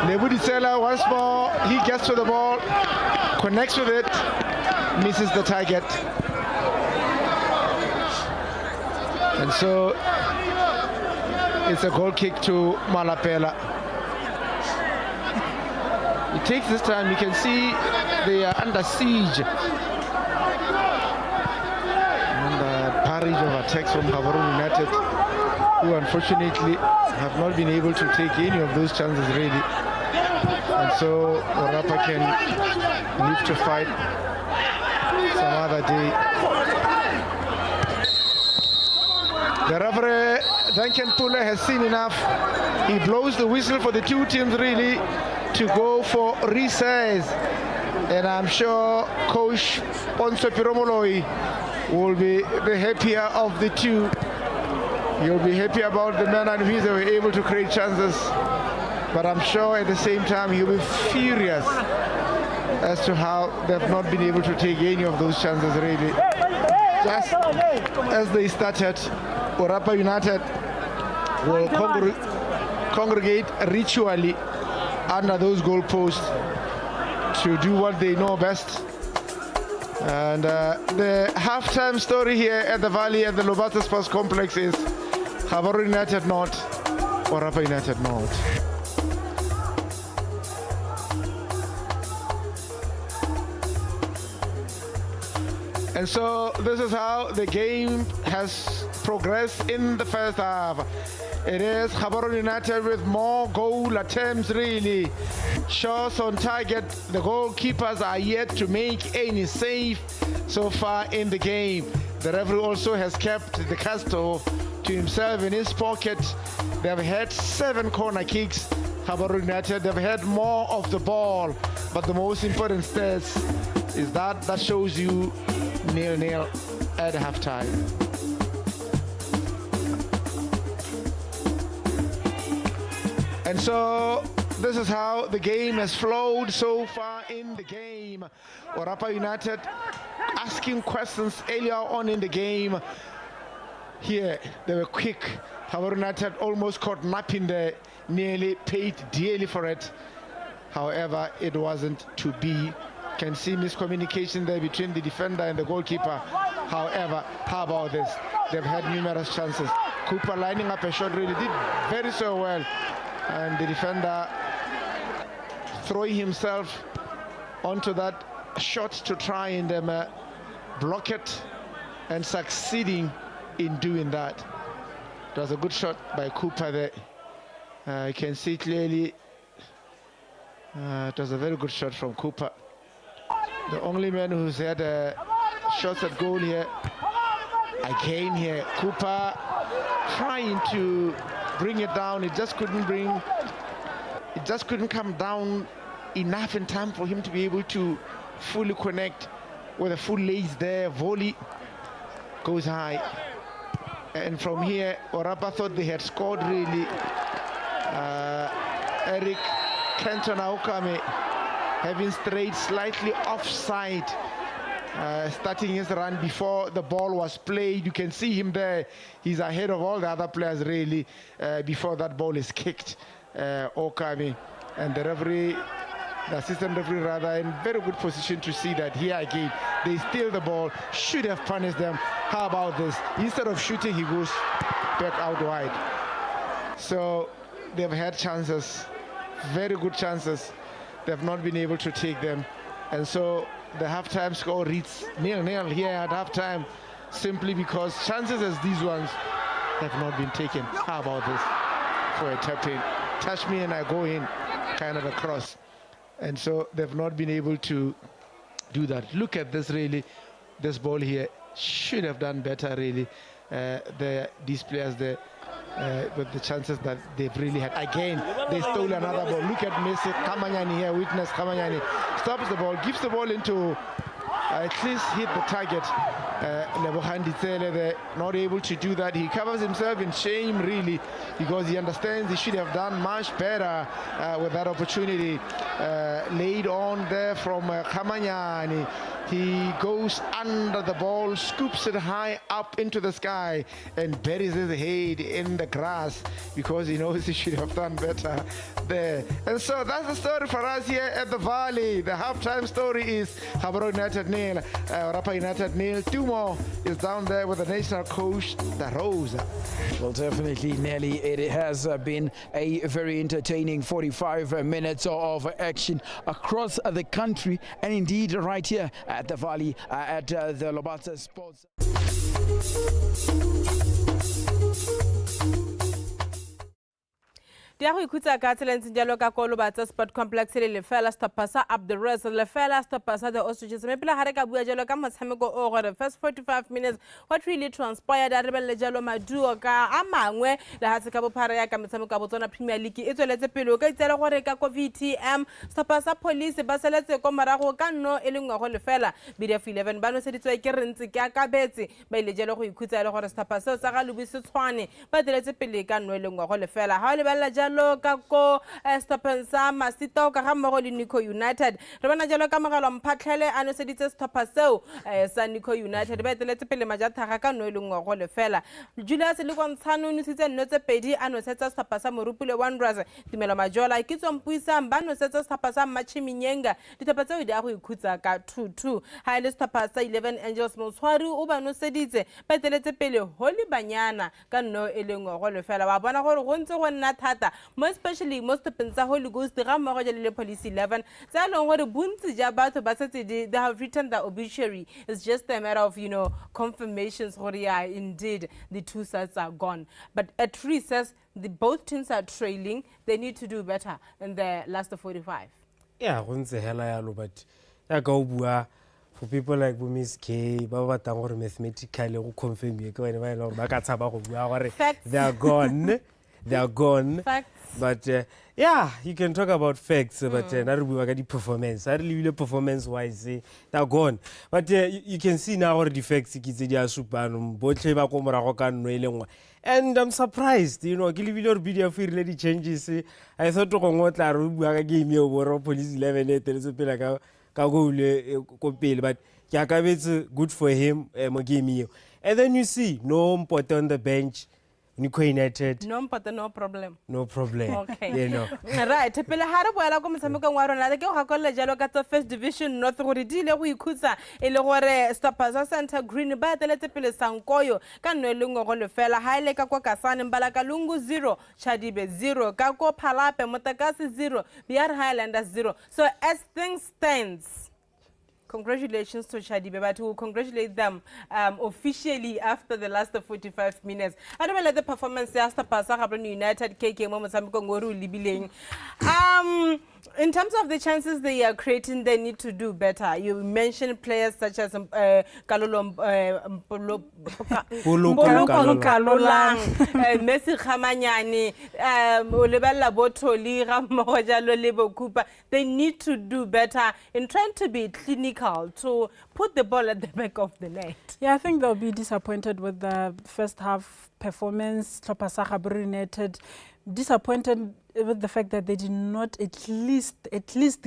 Lebu Disela once more. He gets to the ball, connects with it, misses the target. And so it's a goal kick to Malapela. It takes this time. You can see they are under siege. And a barrage of attacks from Gaborone United, who unfortunately have not been able to take any of those chances really. And so ORAPA can live to fight some other day. The referee, Duncan Puller, has seen enough. He blows the whistle for the two teams really to go for recess. And I'm sure Coach Ponso Piromoloi will be the happier of the two. He'll be happy about the man and his were able to create chances. But I'm sure at the same time he'll be furious as to how they've not been able to take any of those chances really. Just as they started, ORAPA United will congregate ritually under those goalposts to do what they know best. And the halftime story here at the Valley at the LOBATSE Sports Complex is GABORONE United not, ORAPA United not. And so this is how the game has progressed in the first half. It is GABORONE United with more goal attempts really. Shots on target. The goalkeepers are yet to make any save so far in the game. The referee also has kept the Casto to himself in his pocket. They've had 7 corner kicks. GABORONE United, they've had more of the ball. But the most important stats is that shows you 0-0 at halftime. And so this is how the game has flowed so far in the game. ORAPA United asking questions earlier on in the game. Here they were quick. GABORONE United almost caught napping there, nearly paid dearly for it. However, it wasn't to be. Can see miscommunication there between the defender and the goalkeeper. However, how about this? They've had numerous chances. Cooper lining up a shot really did very so well. And the defender throwing himself onto that shot to try and block it, and succeeding in doing that. It was a good shot by Cooper there. You can see clearly it was a very good shot from Cooper. The only man who's had shots at goal here. Again here, Cooper trying to bring it down. It just couldn't come down enough in time for him to be able to fully connect with a full lace there. Volley goes high. And from here, ORAPA thought they had scored really. Eric Cantona Okame having strayed slightly offside, starting his run before the ball was played. You can see him there. He's ahead of all the other players really before that ball is kicked. Okame and the referee, the assistant referee rather, in very good position to see that here again they steal the ball, should have punished them. How about this? Instead of shooting, he goes back out wide. So they've had chances, very good chances. They've not been able to take them. And so the halftime score reads 0-0 here at halftime, simply because chances as these ones have not been taken. How about this? For a tap-in. Touch me and I go in, kind of a cross. And so they've not been able to do that. Look at this really. This ball here should have done better really. These players there. With the chances that they've really had. Again, they stole another ball. Look at Messi Kamanyani here. Witness Kamanyani stops the ball, gives the ball into at least hit the target. Lebohandi Tsele there, not able to do that. He covers himself in shame really, because he understands he should have done much better with that opportunity laid on there from Kamanyani. He goes under the ball, scoops it high up into the sky, and buries his head in the grass because he knows he should have done better there. And so that's the story for us here at the Valley. The halftime story is GABORONE United nil, ORAPA United nil. 2 more is down there with the national coach, Da Rosa. Well, definitely, Nelly, it has been a very entertaining 45 minutes of action across the country, and indeed right here at the Valley, at the LOBATSE Sports. di a go ikhutsa ka tselentseng jalo ka ko LOBATSE Sport Complex le lefela stopper sa up the rest lefela stopper sa the ostriches mme pele ga re ka bua jalo ka motshameko o gore first 45 minutes what really transpired a re belle jalo maduo ka a mangwe le ha se ka bophara ya ka motshameko wa Botswana Premier League e tsweletse pele o ka itsela gore ka ko VTM stopper sa police ba seletse ko morago ka nno e lengwe go lefela BDF 11 ba no seditswe ke rentse ke akabetse ba ile jalo go ikhutsa le gore stopper se sa ga lobise tshwane ba diletse pele ka nno e lengwe go lefela ha le balla jalo ka ko stopper sa Masito ka ga mmogo le Nico United re bona jalo ka mogalo mphatlhele a no seditse stopper seo sa Nico United ba diletse pele majathaga ka nno e lengwe go lefela Julius le kontshano no sitse nno tse pedi a no setsa stopper sa Morupule Wanderers Tumelo Majola ke tsompuisang ba no setsa stopper sa Machiminyenga ditapa tseo di a go ikhutsa ka 2-2 ha ile stopper sa 11 Angels Moswari o ba no seditse ba diletse pele Holy Banyana ka nno e lengwe go lefela ba bona gore go ntse go nna thata mo especially most pensa Holy Ghost ga mmogo le Police 11 tsa leng gore bontsi ja batho ba setse they have written the obituary. It's just a matter of confirmations gore yeah indeed the two sides are gone but at recess both teams are trailing. They need to do better in the last 45. Yeah, go ntse hela yalo but ya ka o bua for people like Miss K ba ba tang gore mathematically go confirm ye ke bana ba ile gore ba ka tshaba go bua gore they are gone. They are gone. Facts. But yeah, you can talk about facts, but not really performance. I really performance wise, they're gone. But you can see now the facts. And I'm surprised, video really changes. I thought to go to game over Police 11 but it's good for him. And then you see no Mpote on the bench. Nico United. No, but no problem. No problem. Okay. You know. Right. Pele hara boela go motshameko wa rona le ke go gakolla jalo ka first division north gore di ile go ikhutsa e le gore Stopper sa Center Green ba teletse pele Sankoyo ka nno le ngo go lefela ha ile ka kwa Kasane mbala ka Lungu 0 Chadibe 0 ka ko Phalape Motakasi 0 BR Highlanders 0 so as things stands congratulations to Chadibe, but we'll congratulate them officially after the last 45 minutes. I don't know the performance after GABORONE United KK Momosamiko Ngoru Libileng. In terms of the chances they are creating, they need to do better. You mentioned players such as Kalolo Kalolang, Messi Khamanyani, Olebella Botoli, Ramojalo Lebo Cooper. They need to do better in trying to be clinical, to put the ball at the back of the net. Yeah, I think they'll be disappointed with the first half performance. GABORONE United disappointed with the fact that they did not at least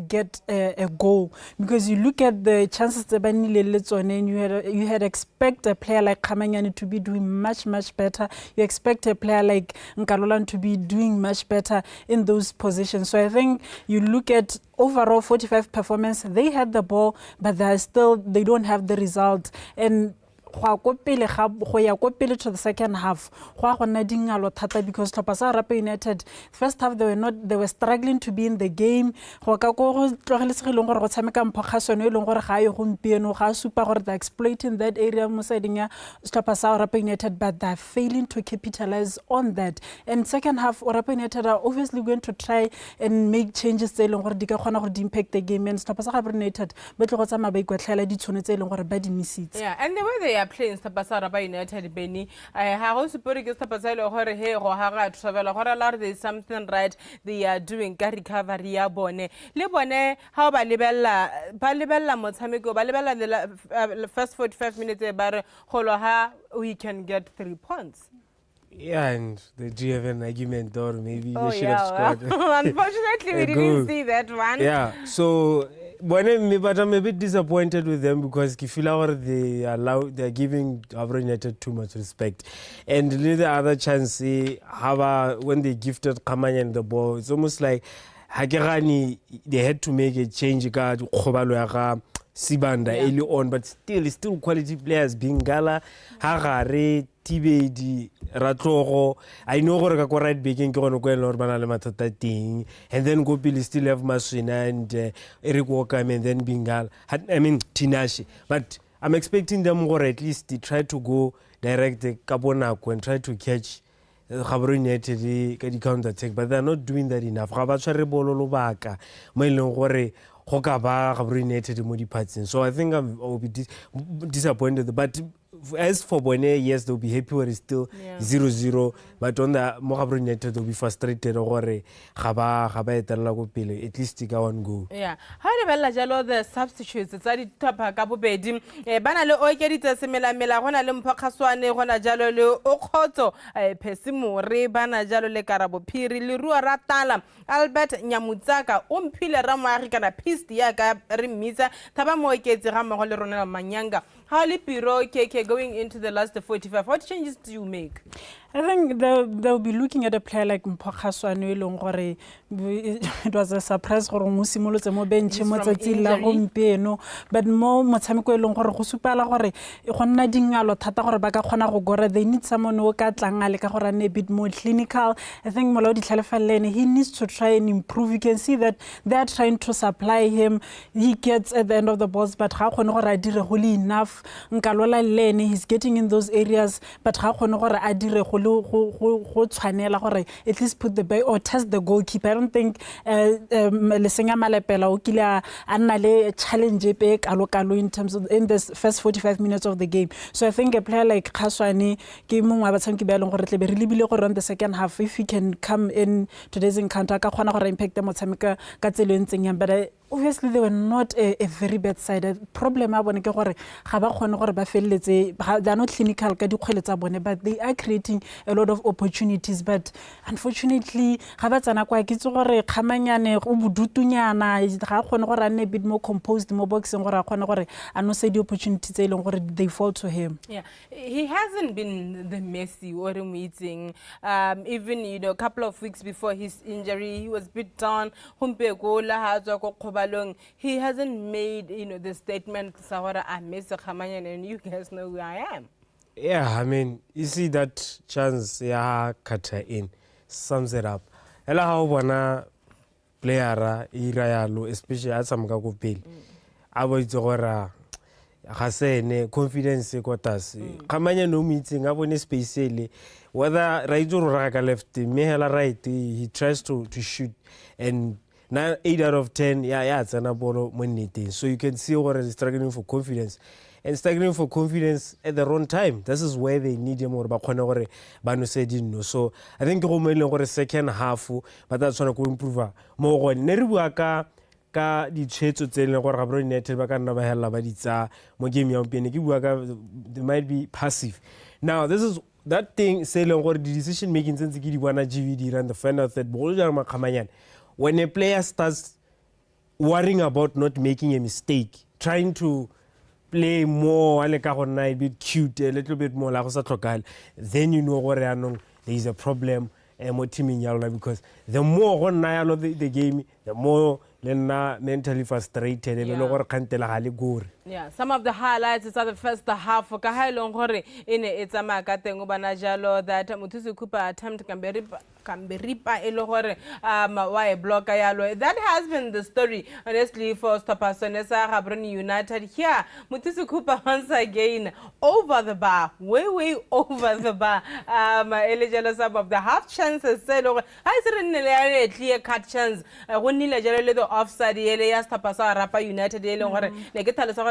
get a goal, because you look at the chances and you had expect a player like Khamanyani to be doing much better. You expect a player like Nkalolan to be doing much better in those positions. So I think you look at overall 45 performance, they had the ball, but they don't have the result. And go ya ko pele to the second half go gonna dingalo thata because ORAPA United first half they were struggling to be in the game go ka go tlogelesegileng gore go tshameka mphogasono e leng gore ga yo gompieno ga super gore they're exploiting that area mo siding ya ORAPA United, but they're failing to capitalize on that. And second half ORAPA United are obviously going to try and make changes tse leng gore di ka kgona gore di impact the game, and GABORONE United ba tlo go tsama ba ikwatlhela ditšhono tse leng gore ba di misitse. Yeah, and the way they are playing ORAPA United Benny ha go supore ke Stopper ile gore he go ha ga travel gore la there is something right they are doing ka recovery ya bone le bone ha ba lebella motshameko ba lebella the first 45 minutes ba re golo ha we can get 3 points. Yeah, and they do have an argument, or maybe they should have scored. Unfortunately, we didn't see that one. Yeah, so but I'm a bit disappointed with them because I feel they're giving GABORONE United too much respect. And the other chance, when they gifted Khamanyani the ball, it's almost like Hagerani, they had to make a change. Sibanda early on, but still quality players. Bingala, Harare, Tibedi, Ratoro. I know gore ka go right back ke gone go le bana le mathata ting, and then go pele still have Maswina and Eric Walker, and then Bingala. I mean Tinashe. But I'm expecting them gore at least to try to go direct the Kabonako and try to catch Gaborone United ka di-counter attack, but they're not doing that enough. Ga ba tshware bolo lobaka mo e leng gore go ka ba Gaborone United mo di-partsing. So I think I will be disappointed. But as for Bone, yes, they'll be happy when it's still 0-0. But on the Gaborone United, they'll be frustrated gore ga ba etelela go pele. At least ka one goal. Yeah. How do you jalo the substitutes? It's already top ka bobedi. Bana le okeditse semela gona le Mphakgaswane gona jalo le Okgotso Pesimore bana jalo le Karabo Phiri le Rua Ratala Albert Nyamutsaka o mphile Ramagi kana piste ya ka re mmitsa thaba mo oketse ga mmogo le Ronela Manyanga. How Lipiro KK going into the last 45? What changes do you make? I think they'll be looking at a player like Mphakgaswane elong gore it was a surprise gore mo simolotse mo bench mo tsatsi la gompieno, but mo motshameko elong gore go supala gore go nna dingalo thata gore ba ka kgona go gora. They need someone who ka tlanga le ka gore a bit more clinical. I think Molodi Tlhalefalene, he needs to try and improve. You can see that they are trying to supply him. He gets at the end of the balls, but ga kgone gore a dire go le enough. Nkalola Lene, he's getting in those areas, but ga kgone gore a dire go tshwanela gore at least put the bay or test the goalkeeper. I don't think Lesenga Malepela o kile a nna le challenge pe kalo in terms of in the first 45 minutes of the game. So I think a player like Khaswane ke mongwe wa batshameki ba leng gore tle be re lebile gore on the second half, if he can come in today's encounter ka kgona gore impact motshameka ka tselo ntseng yang. But obviously they were not a very bad side. The problem a bone ke gore ga ba kgone gore ba felletse, they are not clinical ka dikgwele tsa bone, but they are creating a lot of opportunities. But unfortunately ga ba tsana kwa ke tse gore khamanyane go budutunyana ga kgone gore a bit more composed mo boxing gore a kgone gore a no se di opportunities tse leng gore they fall to him. Yeah, he hasn't been the Messi or meeting. Even a couple of weeks before his injury, he was beat down. He hasn't made the statement Sahara I miss Khamanyane and you guys know who I am. Yeah, I mean, you see that chance kata in sums it up. Ela ha bona player irayalo, especially at some go pele. Abo itzogora ga sene confidence ko tase. Khamanyane no meeting abo ne space ele, whether right or left, me hela right, he tries to shoot, and now 8 out of 10, it's an abolo money. So you can see what is struggling for confidence. And struggling for confidence at the wrong time. This is where they need him more. So I think the second half, but that's going to improve more. Neribuaka ka di tshwetso tse leng gore Gaborone United ba ka nna ba hella ba ditsa mo game ya mpene ke bua ka they might be passive. Now this is that thing say leng gore the decision making sense ke di bona GVD ran the final third ball ja Makhamanyane. When a player starts worrying about not making a mistake, trying to play more, a bit cute, a little bit more, then you know there is a problem because the more the game, the more mentally frustrated. Yeah, some of the highlights is at the first half. It's a makateng banajalo that Muthusi Cooper attempt Kamberipa elohore why blocker yalo. That has been the story, honestly, for Stopasonesa Gaborone United here. Muthusi Cooper once again over the bar, way over the bar. Eligible some of the half chances. I said clear cut chance. Offside ORAPA United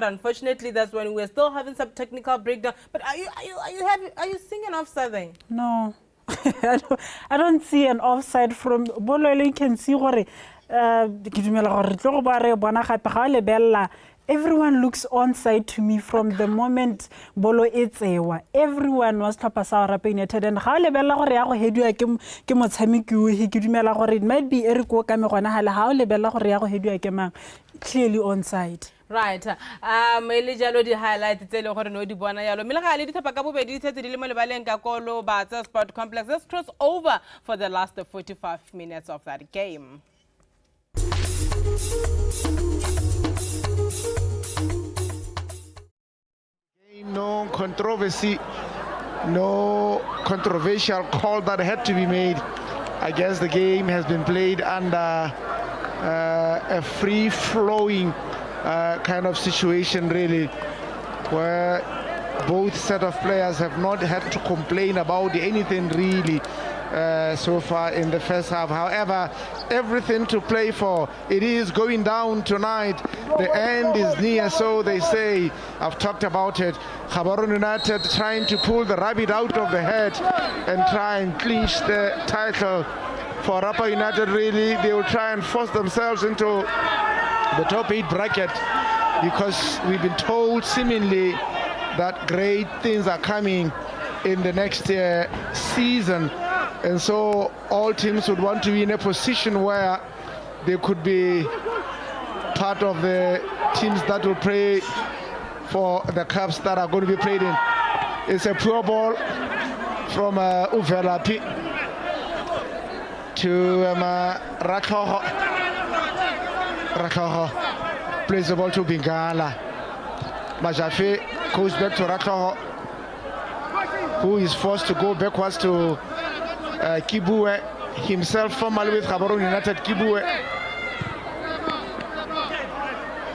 unfortunately that's when we're still having some technical breakdown. But are you seeing an offside there? No. I don't see an offside from Bolo. You can see everyone looks onside to me from the moment Bolo etsewa. Everyone was ORAPA United, and how lebella gore ya go hedua ke motshameki he ke dumela gore it might be Eric Okame gona hala how lebella gore ya go hedua ke mang, clearly onside. Right. Jalo di highlight tse le gore no di bona yalo. Mele ga le di thapa ka bobedi tse di le mo lebaleng ka ko LOBATSE Sport Complex. Let's cross over for the last 45 minutes of that game. No controversy, no controversial call that had to be made. I guess the game has been played under a free-flowing kind of situation, really, where both set of players have not had to complain about anything, really. so far in the first half. However, everything to play for. It is going down tonight. The end is near, so they say. I've talked about it. Gaborone United trying to pull the rabbit out of the hat and try and clinch the title. For ORAPA United, really, they will try and force themselves into the top 8 bracket, because we've been told seemingly that great things are coming in the next season, and so all teams would want to be in a position where they could be part of the teams that will play for the cups that are going to be played in. It's a poor ball from LOBATSE to Ratloho. Ratloho plays the ball to Bingala. Majafe goes back to Ratloho, who is forced to go backwards to Kibue, himself formerly with Gaborone United, Kibue.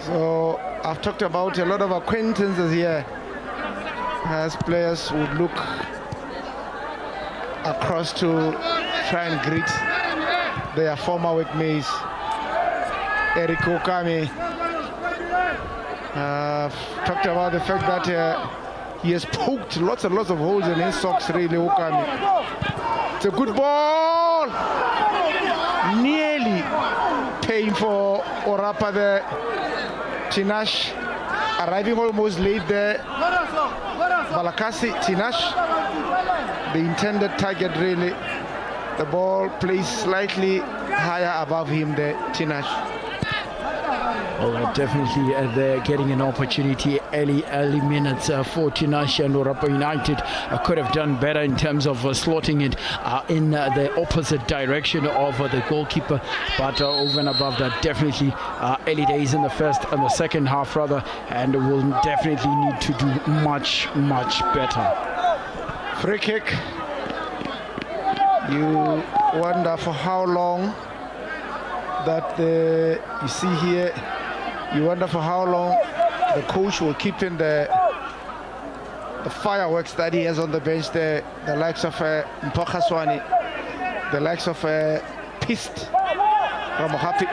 So I've talked about a lot of acquaintances here, as players would look across to try and greet their former workmates. Eric Okame talked about the fact that he has poked lots and lots of holes in his socks, really, Okame. It's a good ball! Nearly paying for ORAPA there. Tinash arriving almost late there. Balakasi, Tinash, the intended target, really. The ball plays slightly higher above him there, Tinash. Oh, definitely they're getting an opportunity early minutes for Tinashe, and ORAPA United could have done better in terms of slotting it in the opposite direction of the goalkeeper, but over and above that, definitely early days in the first and the second half rather, and will definitely need to do much better. Free kick. You wonder for how long that you see here. You wonder for how long the coach will keep in the fireworks that he has on the bench there. The likes of Mpokhaswani, the likes of Pist, Ramohapi,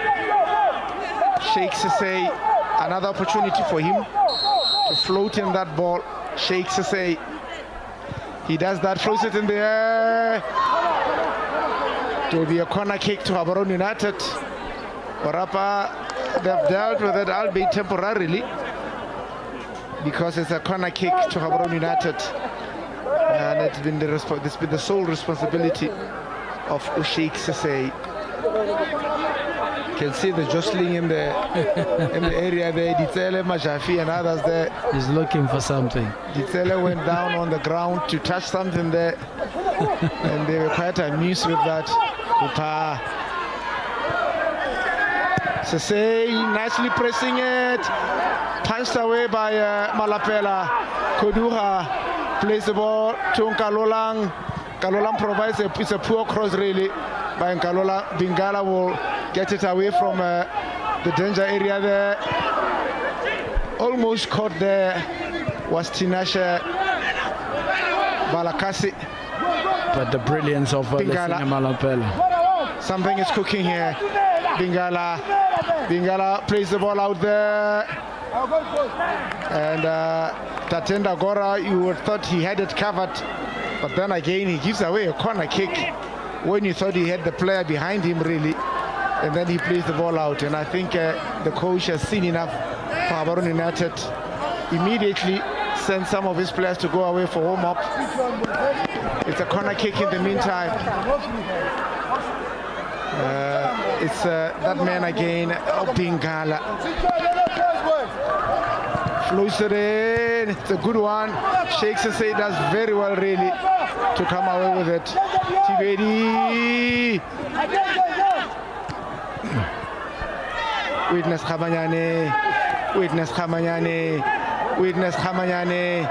Sheikh Sese, another opportunity for him to float in that ball. Sheikh Sese, he does that, floats it in the air. It will be a corner kick to Gaborone United. ORAPA, they've dealt with it, albeit temporarily, because it's a corner kick to Gaborone United, and it's been the sole responsibility of Sheikh Sese. You can see the jostling in the area there. Ditsele, Majafi, and others there. He's looking for something. Ditsele went down on the ground to touch something there, and they were quite amused with that. Upa. Sese nicely pressing it, punched away by Malapela. Koduha plays the ball to Nkalolang. Nkalolang provides it's a poor cross, really, by Nkalolang. Bingala will get it away from the danger area there. Almost caught there was Tinashe Balakasi. But the brilliance of Lesina Malapela. Something is cooking here. Bingala plays the ball out there, and Tatenda Gora, you would thought he had it covered, but then again he gives away a corner kick when you thought he had the player behind him, really, and then he plays the ball out. And I think the coach has seen enough for Gaborone United. Immediately sent some of his players to go away for warm-up. It's a corner kick in the meantime. It's that man again, Bingala. Flows it in. It's a good one. Sheikh Sese does very well, really, to come away with it. Tibedi. Witness Khamanyane. Witness Khamanyane. Witness Khamanyane.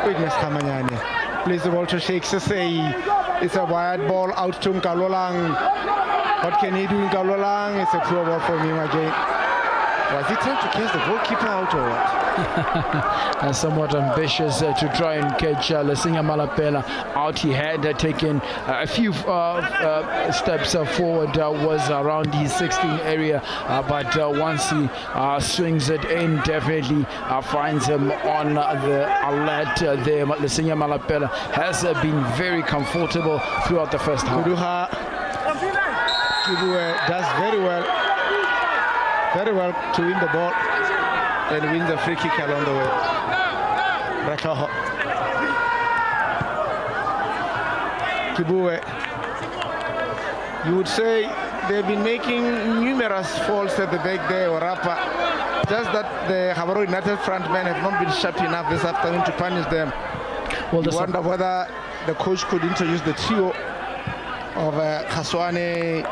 Witness Khamanyane. Plays the ball to Sheikh Sese. It's a wide ball out to Nkalolang. What can he do in Nkalolang? It's a poor ball from him again. Was he trying to catch the goalkeeper out or what? Somewhat ambitious to try and catch Lesinya Malapela out. He had taken a few steps forward, was around his 16 area, but once he swings it in, definitely finds him on the alert there. Lesinya Malapela has been very comfortable throughout the first half. Kibue does very well to win the ball and win the free kick along the way. Rakaho. Kibue, you would say they've been making numerous faults at the back there, ORAPA. Just that the Gaborone United front men have not been sharp enough this afternoon to punish them. Well, you wonder whether the coach could introduce the trio of Khaswane,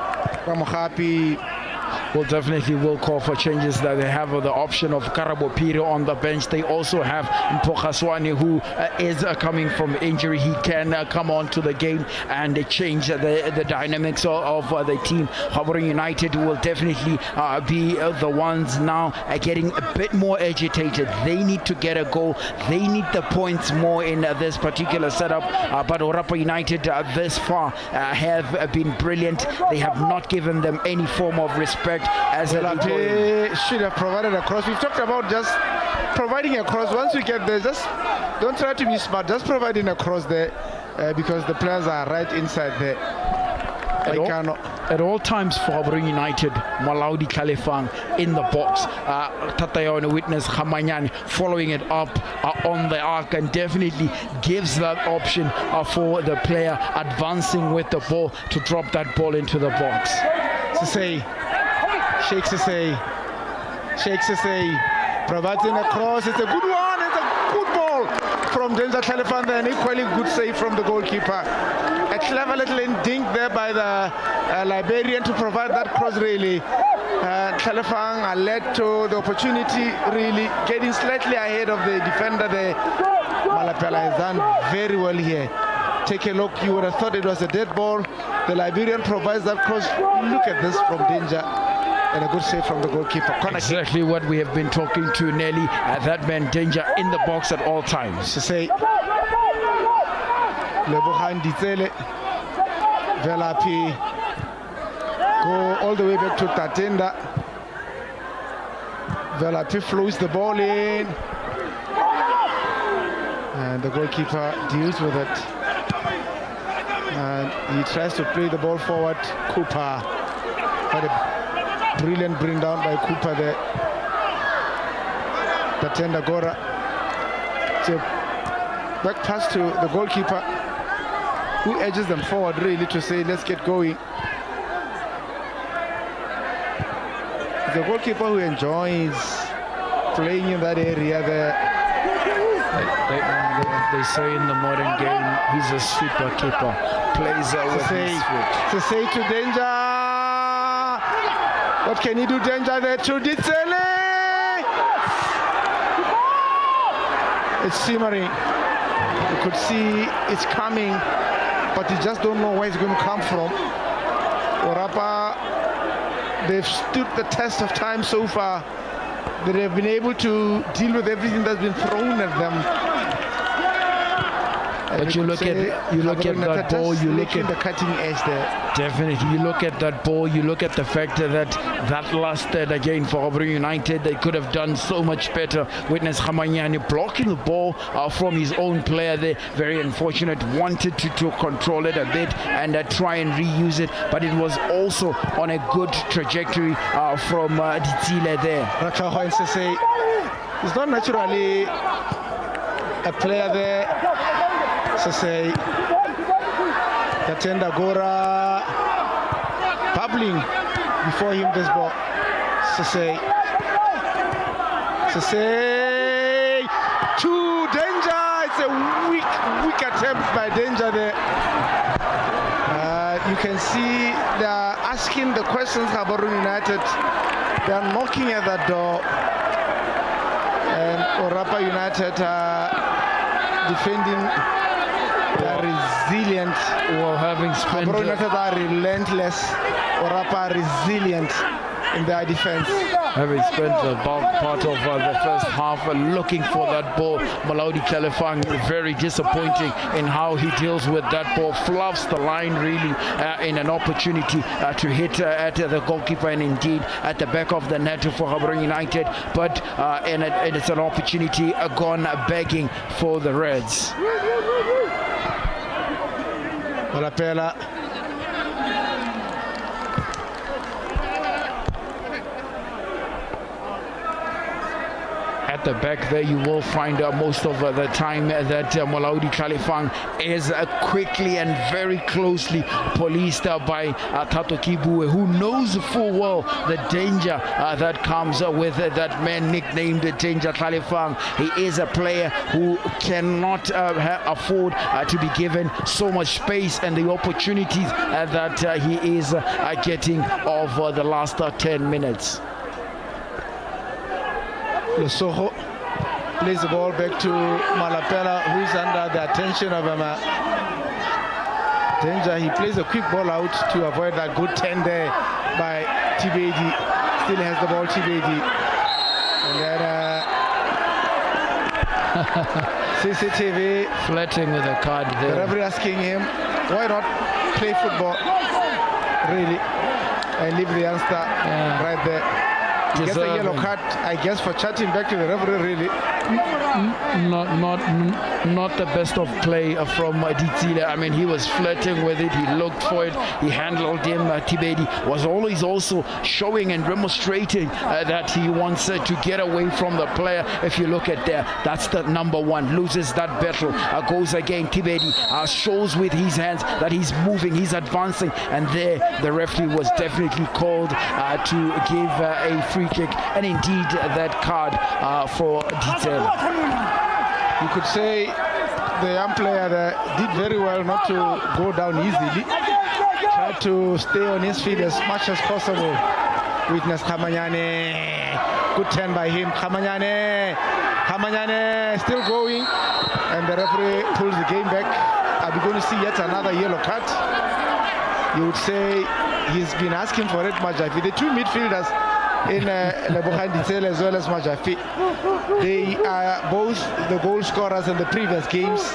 Ramohapi. Well, definitely will call for changes. That they have the option of Karabo Piro on the bench. They also have Mpokhaswane, who is coming from injury. He can come on to the game and change the dynamics of the team. Gaborone United will definitely be the ones now getting a bit more agitated. They need to get a goal. They need the points more in this particular setup. But ORAPA United this far have been brilliant. They have not given them any form of respect. As they should have provided a cross. We've talked about just providing a cross. Once we get there, just don't try to be smart. Just providing a cross there because the players are right inside there. At all times for Gaborone United, Malaudi Kalefang in the box. Tatayone witness Khamanyane following it up on the arc, and definitely gives that option for the player advancing with the ball to drop that ball into the box. Sheikh Sisay provides in a cross. It's a good one. It's a good ball from Denza Khalifan, and equally good save from the goalkeeper. A clever little dink there by the Liberian to provide that cross, really. Khalifan led to the opportunity, really getting slightly ahead of the defender there. Malapela has done very well here. Take a look, you would have thought it was a dead ball. The Liberian provides that cross. Look at this from danger. And a good save from the goalkeeper. Exactly what we have been talking to, Nelly. That man danger in the box at all times. To say, Lebohan Dizele, Velapi, go all the way back to Tatenda. Velapi flows the ball in, and the goalkeeper deals with it. And he tries to play the ball forward. Cooper, but a brilliant bring down by Cooper there. Tatenda Gora. It's a back pass to the goalkeeper, who edges them forward really to say, let's get going. The goalkeeper who enjoys playing in that area there. They say in the modern game, he's a super keeper. Plays with his foot. To say to danger. What can he do? Danger there to Ditsele. It's simmering. You could see it's coming, but you just don't know where it's going to come from. ORAPA, they've stood the test of time so far. They have been able to deal with everything that's been thrown at them. But you look at that ball, you look at the cutting edge there. Definitely, you look at that ball, you look at the fact that lasted again for Gaborone United. They could have done so much better. Witness Khamanyane blocking the ball from his own player there. Very unfortunate. Wanted to control it a bit and try and reuse it, but it was also on a good trajectory from Ditsile there. Rakaho Nsese is not naturally a player there. Sese, Tatenda Gora, bubbling before him this ball. Sese, to danger. It's a weak attempt by danger there. You can see they're asking the questions. Gaborone United, they're knocking at that door, and ORAPA United defending. They are resilient. Well, having spent Gaborone United are relentless. ORAPA are resilient in their defense. having spent the bulk part of the first half looking for that ball. Malaudi Kalefang very disappointing in how he deals with that ball, fluffs the line really in an opportunity to hit at the goalkeeper and indeed at the back of the net for Gaborone United, but and it's an opportunity gone begging for the Reds. Olapela. At the back there, you will find most of the time that Malaudi Kalefang is quickly and very closely policed by Tato Kibue, who knows full well the danger that comes with that man nicknamed Danger Kalefang. He is a player who cannot afford to be given so much space and the opportunities that he is getting over the last 10 minutes. Lesotho plays the ball back to Malapela, who is under the attention of Danger. He plays a quick ball out to avoid that good 10 there by Tibedi. Still has the ball, Tibedi. And then CCTV Flirting with a card there. the referee asking him, why not play football? Really? And leave the youngster right there. He gets a yellow card, I guess, for chatting back to the referee, really. Not the best of play from Ditsile. I mean, he was flirting with it, he looked for it, he handled him. Tibedi was always also showing and demonstrating that he wants to get away from the player. If you look at there, that's the number one, loses that battle, goes again. Tibedi shows with his hands that he's moving, he's advancing, and there the referee was definitely called to give a free kick, and indeed that card for Ditsile. You could say the young player there did very well not to go down easily. Tried to stay on his feet as much as possible. Witness Kamanyane. Good turn by him. Kamanyane still going. And the referee pulls the game back. Are we going to see yet another yellow card? You would say he's been asking for it, Majafi. The two midfielders in Lebogang Ditsele as well as Majafi, they are both the goal scorers in the previous games.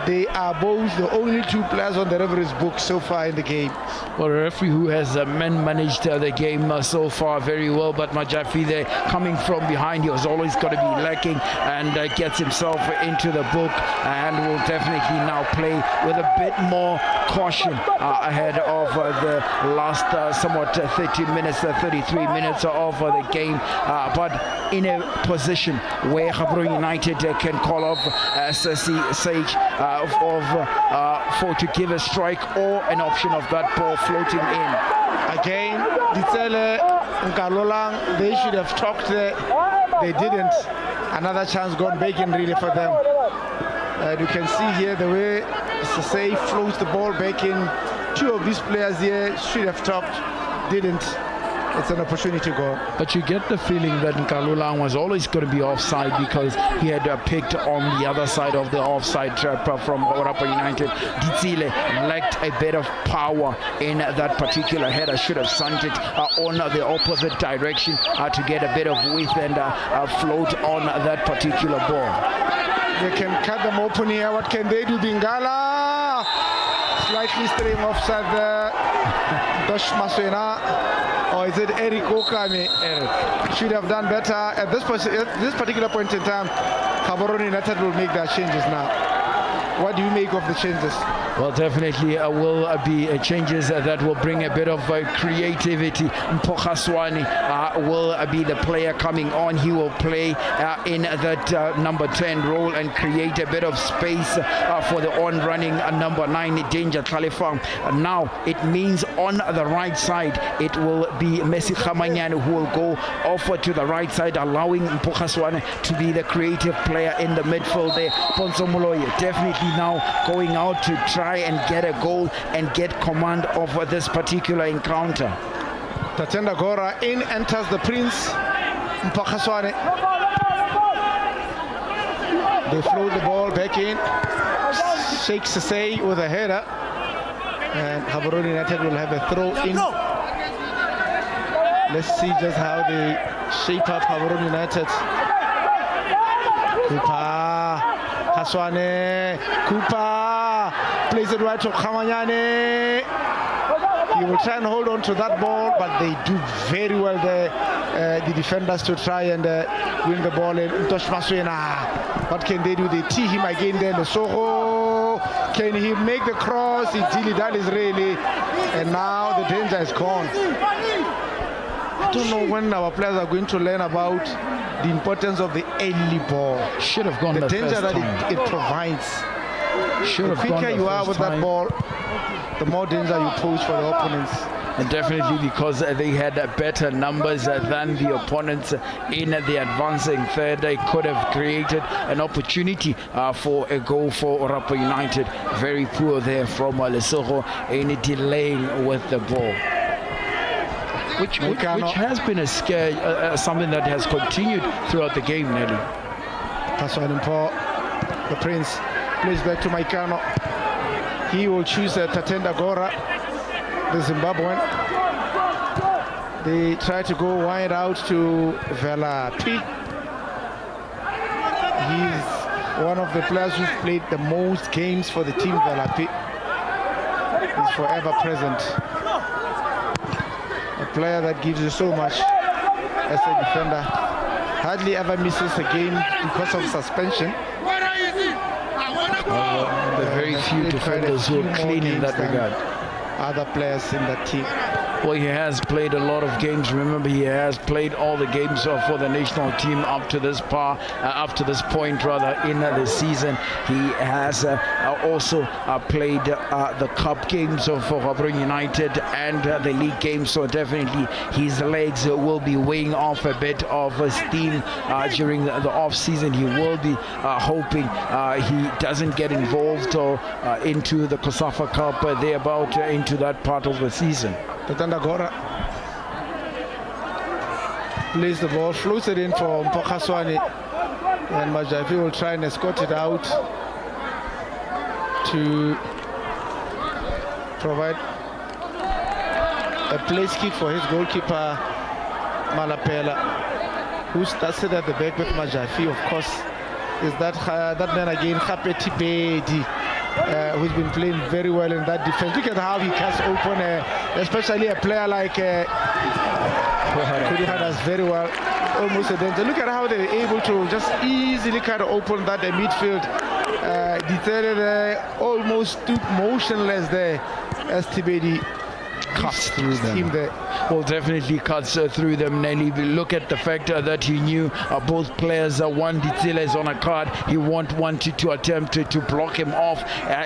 They are both the only two players on the referee's book so far in the game. Well, a referee who has managed the game so far very well, but Majafi there coming from behind, he was always going to be lacking, and gets himself into the book and will definitely now play with a bit more caution ahead of the last somewhat 30 minutes, 33 minutes of the game, but in a position where Gaborone United can call off Sage for to give a strike or an option of that ball floating in. Again, Ditsele and Nkalolang, they should have talked there. They didn't. Another chance gone begging really for them. You can see here the way Sase floats the ball back in. Two of these players here should have talked, didn't. It's an opportunity goal. But you get the feeling that Nkalolang was always going to be offside because he had picked on the other side of the offside trap from ORAPA United. Ditsile lacked a bit of power in that particular header, should have sent it on the opposite direction to get a bit of width and float on that particular ball. They can cut them open here. What can they do? Bingala slightly straying offside there. Dosh Maswena. Or is it Eric Okame? Eric should have done better at this particular point in time. Gaborone United will make their changes now. What do you make of the changes? Well, definitely will be changes that will bring a bit of creativity. Mpokhaswane will be the player coming on. He will play in that number 10 role and create a bit of space for the on-running number 9, Danger Kalefang. Now it means on the right side, it will be Messi Khamanyane who will go over to the right side, allowing Mpokhaswane to be the creative player in the midfield there. Ponzo Moloye definitely now going out to try and get a goal and get command over this particular encounter. Tatenda Gora, in enters the Prince Mpokhaswane. They float the ball back in. Sheikh Sase with a header. And Gaborone United will have a throw in. Let's see just how they shape up Gaborone United. Cooper, Haswane, Cooper plays it right to Khamanyane. He will try and hold on to that ball, but they do very well there, the defenders, to try and win the ball. And what can they do? They tee him again there. Lesotho, can he make the cross? He dilly-dallies really, and now the danger is gone. I don't know when our players are going to learn about the importance of the early ball. Should have gone the the danger first that time. it provides. Should The have gone quicker the you are first with time. that ball, the more danger you pose for the opponents. And definitely because they had better numbers than the opponents in the advancing third. They could have created an opportunity for a goal for ORAPA United. Very poor there from Lesotho in delaying with the ball. Which has been a scare, something that has continued throughout the game, Nelly. That's one for the Prince. Plays back to Maikano. He will choose Tatenda Gora, the Zimbabwean. They try to go wide out to Vela P. He's one of the players who's played the most games for the team, Vela P. He's forever present. A player that gives you so much as a defender. Hardly ever misses a game because of suspension. The very few defenders who are clean in that regard. Other players in that team. Well, he has played a lot of games. Remember, he has played all the games for the national team up to this point in the season. He has also played the cup games for Gaborone United and the league games. So definitely his legs will be weighing off a bit of steam during the off season. He will be hoping he doesn't get involved into the COSAFA Cup thereabout into that part of the season. Tatenda Gora plays the ball, floats it in for Mpokaswane, and Majavi will try and escort it out to provide a place kick for his goalkeeper Malapela, who starts it at the back with Majavi. Of course, is that man again, Khape Tipedi, who's been playing very well in that defense. Look at how he cuts open, especially a player like Kudiha does very well, almost a danger. Look at how they're able to just easily cut open that midfield. Detailed almost stood motionless there as Tibedi Cuts through them. there. Well, definitely cuts through them, Nelly. Look at the fact that he knew both players. One Ditsile is on a card. He wanted to attempt to block him off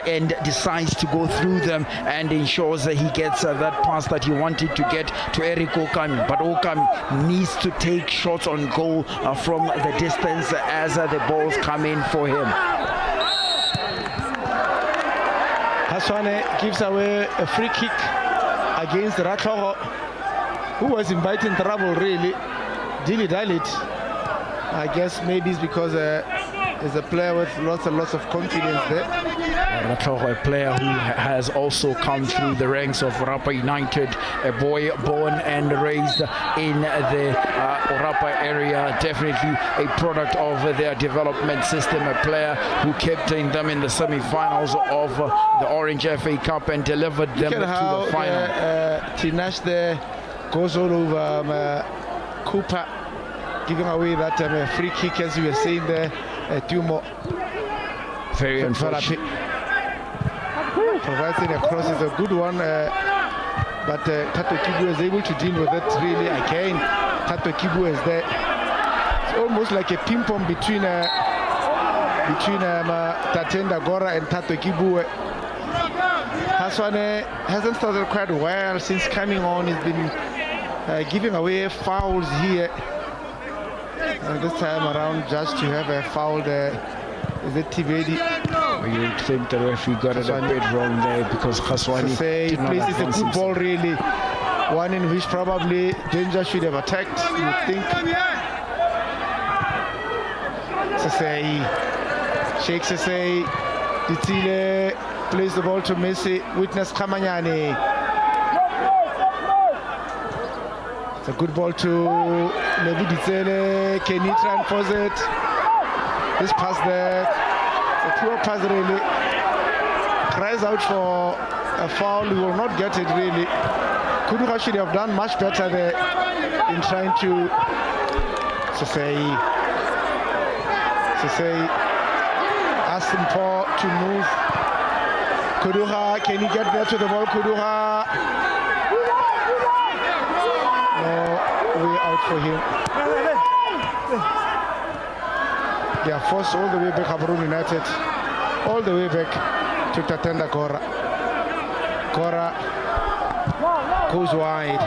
and decides to go through them and ensures that he gets that pass that he wanted to get to Eric Okami. But Okami needs to take shots on goal from the distance as the balls come in for him. Haswane gives away a free kick against Ratloho, who was inviting trouble really. Dilly-dallied. I guess maybe it's because there's a player with lots and lots of confidence there. Ratloho, a player who has also come through the ranks of ORAPA United, a boy born and raised in the ORAPA area, definitely a product of their development system, a player who captained them in the semi-finals of the Orange FA Cup and delivered them to the final. Tinash there goes all over Cooper, giving away that free kick, as you were saying there. Tumo very unfortunate. Provides it across, is a good one, but Tato Kibu is able to deal with it really again. Tato Kibu is there. It's almost like a ping pong between Tatenda Gora and Tato Kibu. Haswane hasn't started quite well since coming on. He's been giving away fouls here. And this time around, just to have a foul there, is it Tibedi? You'd think the referee got it a bit wrong there because Khaswani did not plays a good ball really. One in which probably Danger should have attacked, you would think. Sasei shakes Sasei. Ditile plays the ball to Messi. Witness Kamanyane. It's a good ball to Lebuditsele. Can he try and pause it? This pass there, a poor pass really. Cries out for a foul. He will not get it really. Kuduha should have done much better there in trying to say ask him to move. Kuduha, can he get there to the ball? Kuduha. No way out for him. They are forced all the way back, Gaborone United, all the way back to Tatenda Gora. Gora goes wide.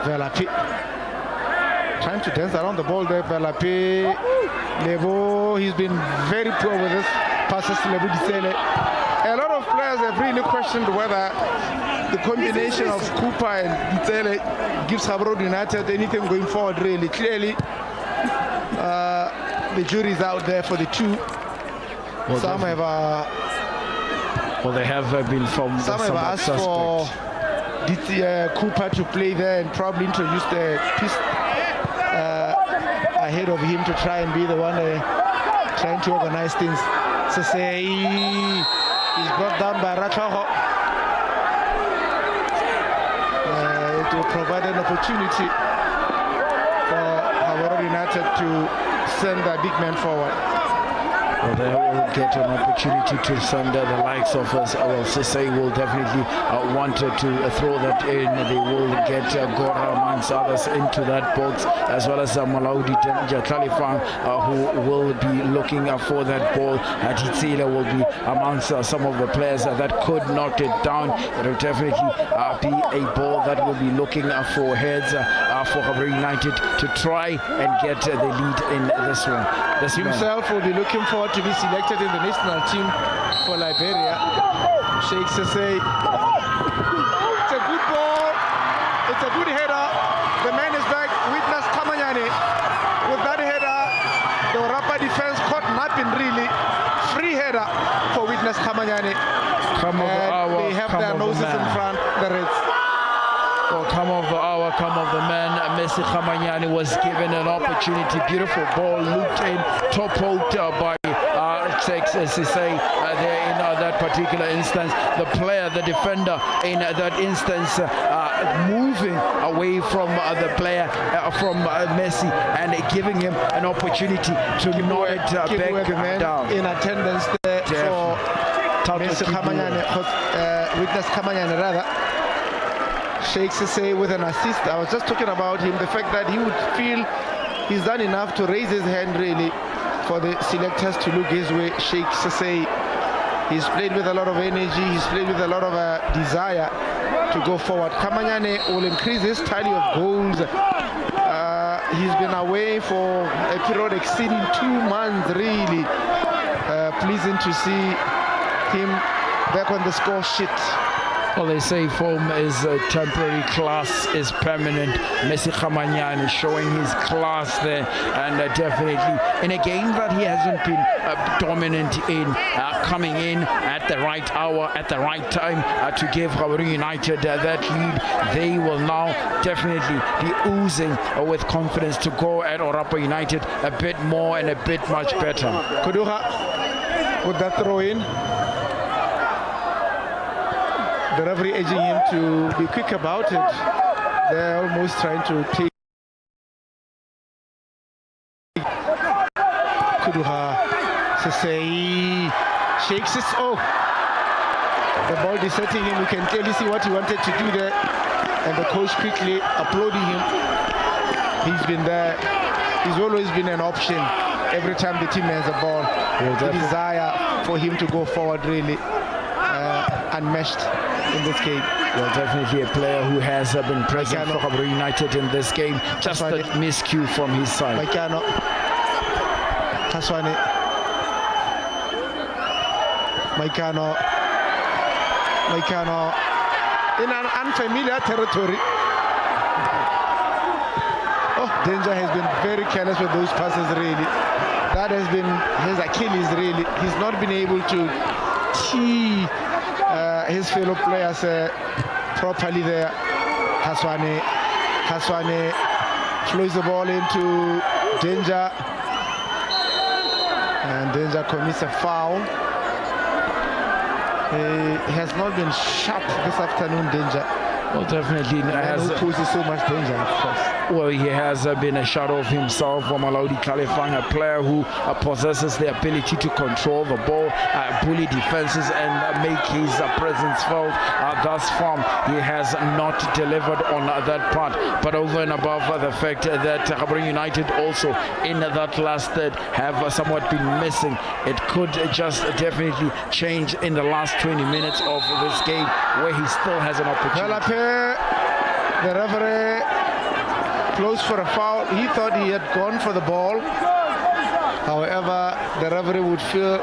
Velapi trying to dance around the ball there. Velapi, Lebo, he's been very poor with this passes to Lebuditsele. A lot of players have really questioned whether the combination of Cooper and Ditsele gives Gaborone United anything going forward really. Clearly, the jury's out there for the two. Well, some have they have been from some have asked for Cooper to play there and probably introduce the piece ahead of him to try and be the one trying to organize things. So say he's brought down by Ratlaho. It will provide an opportunity for Gaborone United to send a big man forward. Well, they will get an opportunity to send the likes of us. Sisse will definitely want to throw that in. They will get Gora amongst others into that box, as well as Malaudi Jalifang, who will be looking for that ball. Titsila will be amongst some of the players that could knock it down. It will definitely be a ball that will be looking for heads for Gaborone United to try and get the lead in this one. This himself will be looking forward to be selected in the national team for Liberia. Sheikh Sisse. It's a good ball. It's a good header. The man is back. Witness Kamanyane. With that header, the ORAPA defense caught napping really. Free header for Witness Kamanyane. They have their noses in front. The Reds. Well, come of the hour, come of the man. Messi Kamanyane was given an opportunity. Beautiful ball looped in, toppled by Sisse there in that particular instance. The player, the defender in that instance, moving away from the player, from Messi, and giving him an opportunity to knock it back down. In attendance there for Messi Kamanyane, Witness Kamanyane rather. Sheikh Sisse with an assist. I was just talking about him, the fact that he would feel he's done enough to raise his hand really for the selectors to look his way. Sheikh Sisse, he's played with a lot of energy, he's played with a lot of desire to go forward. Kamanyane will increase his tally of goals. He's been away for a period exceeding 2 months really. Pleasing to see him back on the score sheet. Well, they say form is temporary, class is permanent. Messi Kamanyane showing his class there, and definitely in a game that he hasn't been dominant in, coming in at the right hour, at the right time to give Gaborone United that lead. They will now definitely be oozing with confidence to go at ORAPA United a bit more and a bit much better. Kuduha with that throw in. The referee urging him to be quick about it. They're almost trying to take Kuduha. Sisse shakes his the ball deserting him. You can clearly see what he wanted to do there, and the coach quickly applauding him. He's been there. He's always been an option every time the team has a ball. The desire for him to go forward really unmatched in this game. Well, definitely a player who has been present for Gaborone United in this game. Just a miscue from his side. Maikano. Kaswane. Maikano. In an unfamiliar territory. Danger has been very careless with those passes really. That has been his Achilles really. He's not been able to tee his fellow players properly there. Kaswane Kaswane flows the ball into Danger. And Danger commits a foul. He has not been sharp this afternoon, Danger. Well, definitely Who poses so much danger, of course. Well, he has been a shadow of himself. Mamelodi Kgalefang, a player who possesses the ability to control the ball, bully defenses, and make his presence felt. Thus far, he has not delivered on that part. But over and above the fact that Gaborone United also in that last third have somewhat been missing, it could just definitely change in the last 20 minutes of this game, where he still has an opportunity. The referee close for a foul. He thought he had gone for the ball. However, the referee would feel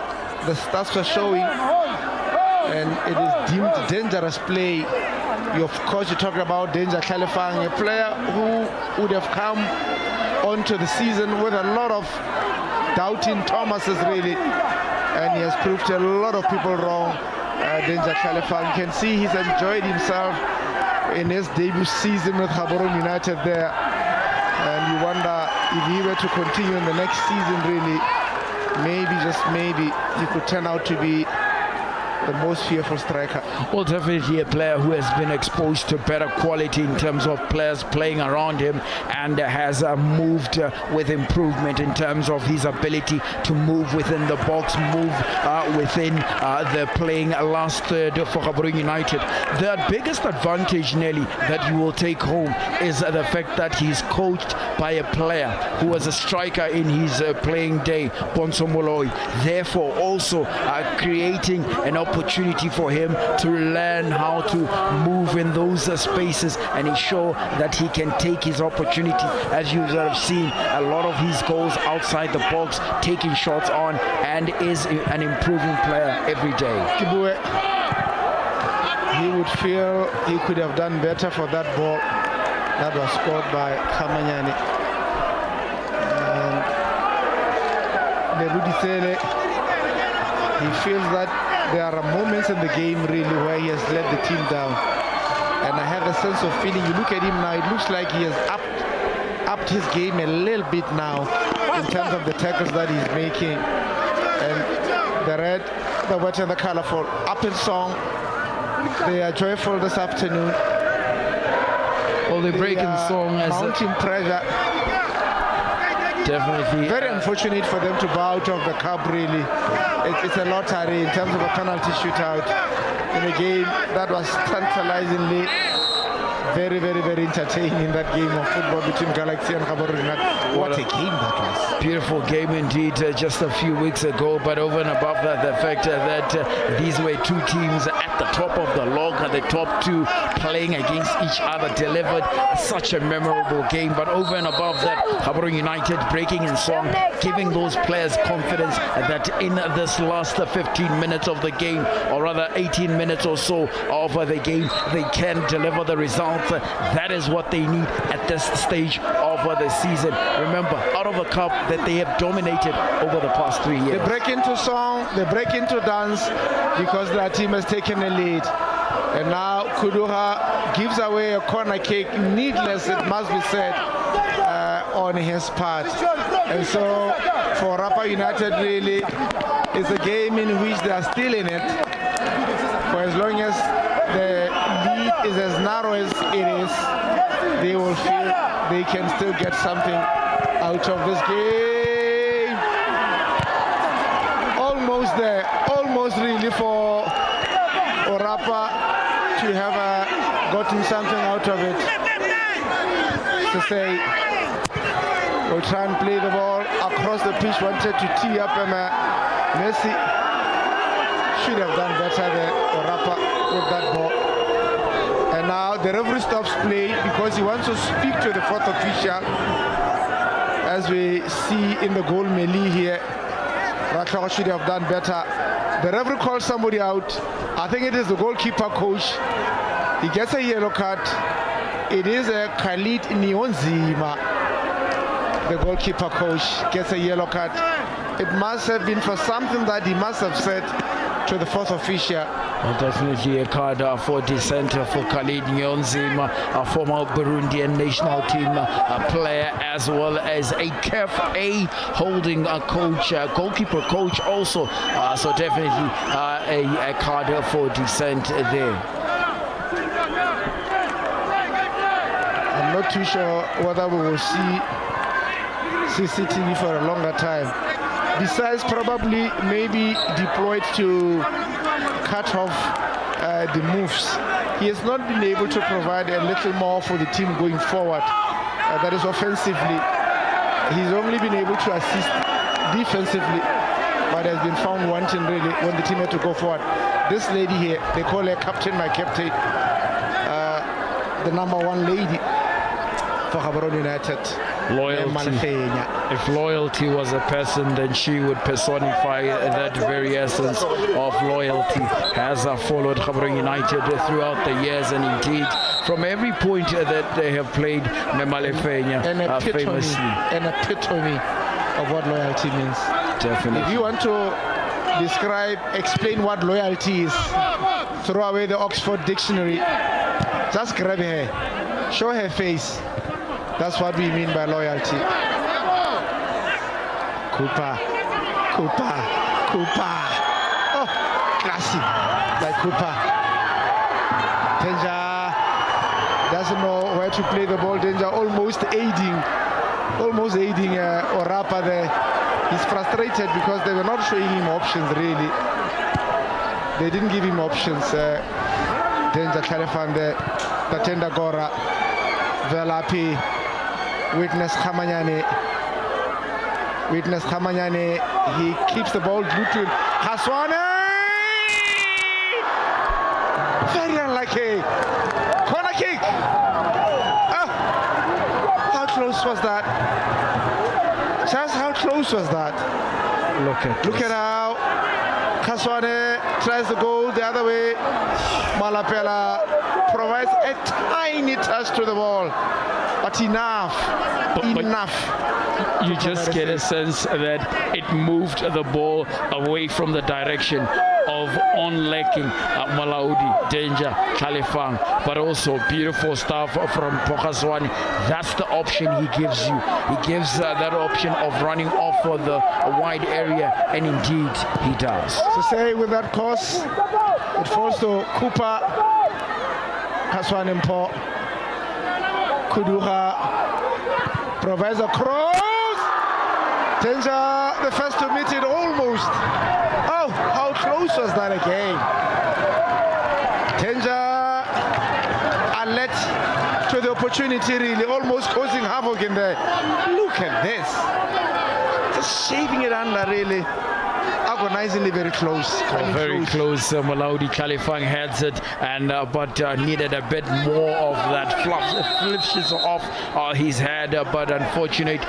the stats were showing and it is deemed dangerous play. Of course, you talk about Danger Kgalefang, a player who would have come onto the season with a lot of doubting Thomases, really, and he has proved a lot of people wrong. Danger Kgalefang, you can see he's enjoyed himself in his debut season with Gaborone United there, and you wonder if he were to continue in the next season, really, maybe, just maybe, he could turn out to be the most fearful striker. Well, definitely a player who has been exposed to better quality in terms of players playing around him, and has moved with improvement in terms of his ability to move within the box, move within the playing last third for Gaborone United. The biggest advantage, Nelly, that you will take home is the fact that he's coached by a player who was a striker in his playing day, Bonso Moloi, therefore also creating an opportunity for him to learn how to move in those spaces, and ensure that he can take his opportunity. As you have seen, a lot of his goals outside the box, taking shots on, and is an improving player every day. Kibue, he would feel he could have done better for that ball that was scored by Kamanyani. And he feels that there are moments in the game, really, where he has let the team down. And I have a sense of feeling, you look at him now, it looks like he has upped his game a little bit now in terms of the tackles that he's making. And the red, the white and the colorful, up in song, they are joyful this afternoon. Well, they're breaking song as mounting pressure. Definitely. Very unfortunate for them to bow out of the cup, really. It's a lottery in terms of a penalty shootout in a game that was tantalizingly very, very, very entertaining, that game of football between Galaxy and Gaborone. What a game that was. Beautiful game indeed, just a few weeks ago. But over and above that, the fact that these were two teams at the top of the log, the top two playing against each other, delivered such a memorable game. But over and above that, Gaborone United breaking in song, giving those players confidence that in this last 15 minutes of the game, or rather 18 minutes or so of the game, they can deliver the result. That is what they need at this stage of the season. Remember, out of a cup that they have dominated over the past 3 years. They break into song, they break into dance, because their team has taken a lead. And now Kuduha gives away a corner kick, needless, it must be said, on his part. And so for ORAPA United, really, it's a game in which they are still in it. For as long as the lead is as narrow as it is, they will feel they can still get something out of this game. Almost there, almost really for ORAPA to have gotten something out of it. To say, we'll try and play the ball across the pitch, wanted to tee up, and Messi should have done better there, ORAPA, with that ball. And now the referee stops play because he wants to speak to the fourth official. As we see in the goal melee here, Ratlho should have done better. The referee calls somebody out. I think it is the goalkeeper coach. He gets a yellow card. It is a Khalid Nionzima. The goalkeeper coach gets a yellow card. It must have been for something that he must have said to the fourth official. Well, definitely a card for dissent for Khalid Nyonzima, a former Burundian national team player, as well as a KFA holding a coach, goalkeeper coach also. So definitely a card for dissent there. I'm not too sure whether we will see CCTV for a longer time. Besides probably maybe deployed to cut off the moves. He has not been able to provide a little more for the team going forward. That is offensively. He's only been able to assist defensively, but has been found wanting really when the team had to go forward. This lady here, they call her Captain, my captain, the #1 lady for Gaborone United. Loyalty. If loyalty was a person, then she would personify that very essence of loyalty. Has followed Gaborone United throughout the years, and indeed from every point that they have played, Malefenya famously. An epitome of what loyalty means. Definitely. If you want to explain what loyalty is, throw away the Oxford Dictionary. Just grab her, show her face. That's what we mean by loyalty. Cooper. Oh, classy, like Cooper. Danger doesn't know where to play the ball. Danger almost aiding ORAPA there. He's frustrated because they were not showing him options really. They didn't give him options. Danger Califan there. Tatenda Gora. Velapi. Witness Kamanyane. He keeps the ball glued to him. Haswane! Very unlucky. Corner kick. How close was that? Just how close was that? Look at how Haswane tries to go the other way. Malapela provides a tiny touch to the ball. But enough. You just get a sense that it moved the ball away from the direction of on-lacking Malaudi, Danger, Khalifang, but also beautiful stuff from Pokaswani. That's the option he gives you. He gives that option of running off for the wide area, and indeed he does. So say with that course, it falls to Cooper, Kaswani Mpo. Kuduha provides a cross. Danger, the first to meet it almost. Oh, how close was that again? Danger alert to the opportunity, really, almost causing havoc in there. Look at this. Just shaving it under, really. Agonizingly very close. Very close. Malaudi Khalifang heads it, and but needed a bit more of that flips off his head, but unfortunate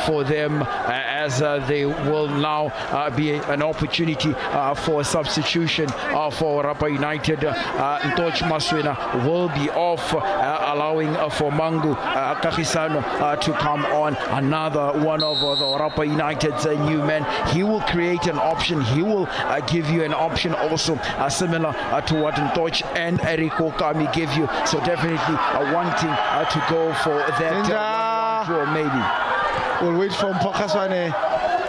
for them as they will now be an opportunity for substitution for ORAPA United. Ntoch Maswina will be off, allowing for Mangu Kakisano to come on. Another one of the ORAPA United's new men. He will create an option. He will give you an option also similar to what Ntoch and Eriko Kami give you. So definitely wanting to go for that draw maybe. We'll wait for Pokaswane.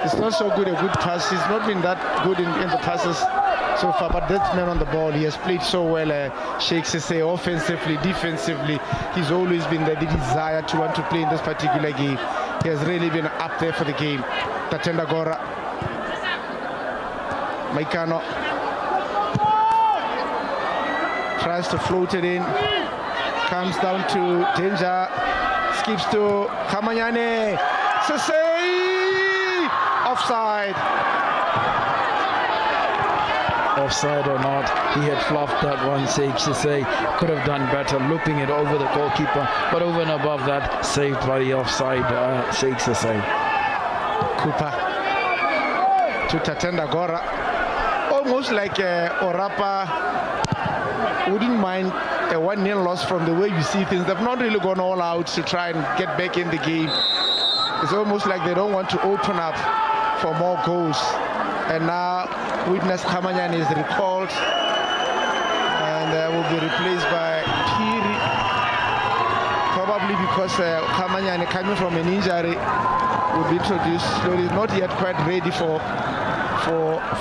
It's not so good a good pass. He's not been that good in the passes so far, but that man on the ball, he has played so well. Sheikh Sese, offensively, defensively, he's always been the desire to want to play in this particular game. He has really been up there for the game. Tatenda Gora. Maikano tries to float it in, comes down to Danger, skips to Kamanyane, Sese, offside. Offside or not, he had fluffed that one. Sese could have done better, looping it over the goalkeeper, but over and above that, saved by the offside. Sese. Cooper to Tatenda Gora. Almost like ORAPA wouldn't mind a 1-0 loss from the way you see things. They've not really gone all out to try and get back in the game. It's almost like they don't want to open up for more goals. And now witness Kamanyane is recalled. be replaced by Piri, probably because Kamanyane coming from an injury will be introduced slowly. Not yet quite ready for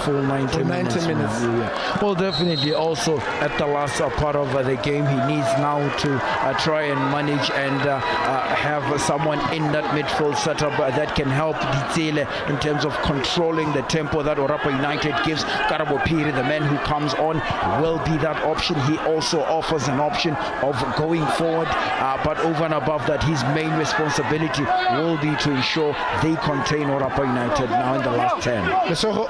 full 90 minutes. Yeah. Well, definitely also at the last part of the game, he needs now to try and manage and have someone in that midfield setup that can help Ditsele in terms of controlling the tempo that ORAPA United gives. Karabo Piri, the man who comes on, will be that option. He also offers an option of going forward, but over and above that, his main responsibility will be to ensure they contain ORAPA United now in the last 10. Lesotho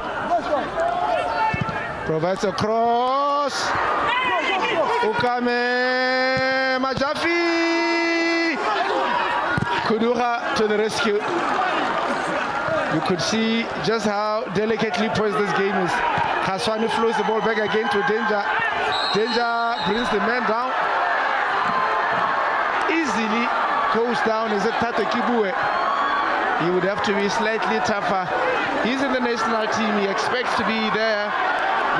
provides a cross. Ukame Majafi. Kudura to the rescue. You could see just how delicately poised this game is. Khaswani flows the ball back again to Danger. Danger brings the man down. Easily goes down. Is it Tato Kibue? He would have to be slightly tougher. He's in the national team. He expects to be there.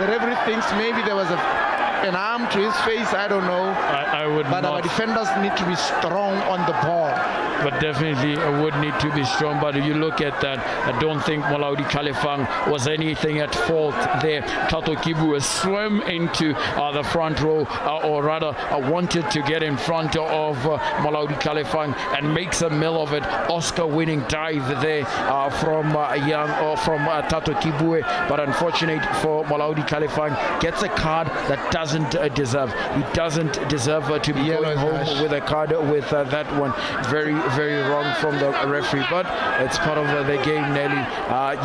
The referee thinks maybe there was an arm to his face. I don't know. I would but not. Our defenders need to be strong on the ball. But definitely would need to be strong. But if you look at that, I don't think Malaudi Kalefang was anything at fault there. Tato Kibu swam into the front row, or rather wanted to get in front of Malaudi Kalefang and makes a mill of it. Oscar-winning dive there from Tato Kibu. But unfortunate for Malaudi Kalefang, gets a card that doesn't deserve. He doesn't deserve to be going home with a card with that one. Very, very wrong from the referee, but it's part of the game, Nelly.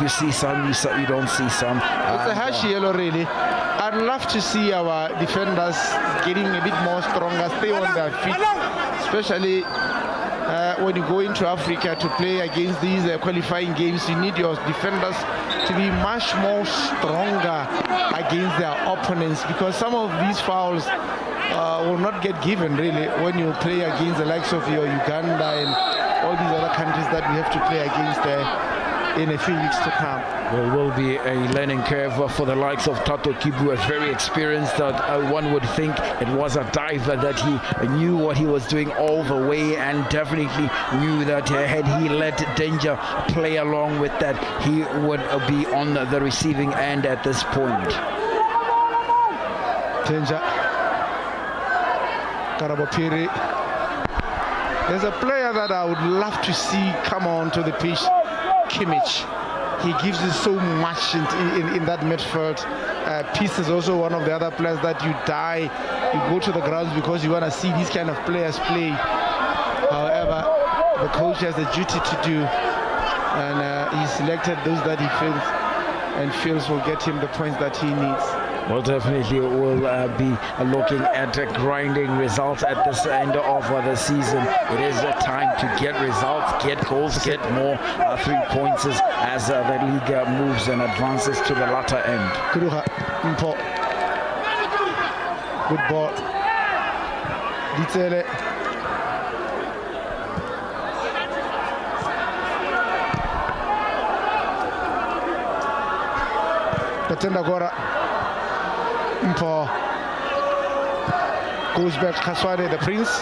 You see some, you don't see some. It's a harsh yellow, really. I'd love to see our defenders getting a bit more stronger, stay on their feet, especially when you go into Africa to play against these qualifying games. You need your defenders to be much more stronger against their opponents, because some of these fouls will not get given really when you play against the likes of your Uganda and all these other countries that we have to play against in a few weeks to come. There will be a learning curve for the likes of Tato Kibu, very experienced. One would think it was a diver that he knew what he was doing all the way, and definitely knew that had he let Danger play along with that, he would be on the receiving end at this point. Danger. Karabo Piri. There's a player that I would love to see come on to the pitch, Kimmich. He gives you so much in that midfield. Peace is also one of the other players that you go to the grounds because you want to see these kind of players play. However, the coach has a duty to do, and he selected those that he feels will get him the points that he needs. Well, definitely will be looking at grinding results at this end of the season. It is a time to get results, get goals, get more 3 points as the league moves and advances to the latter end. Good ball. Ditsele. Tatenda Gora. Goes back Khaswade, the Prince,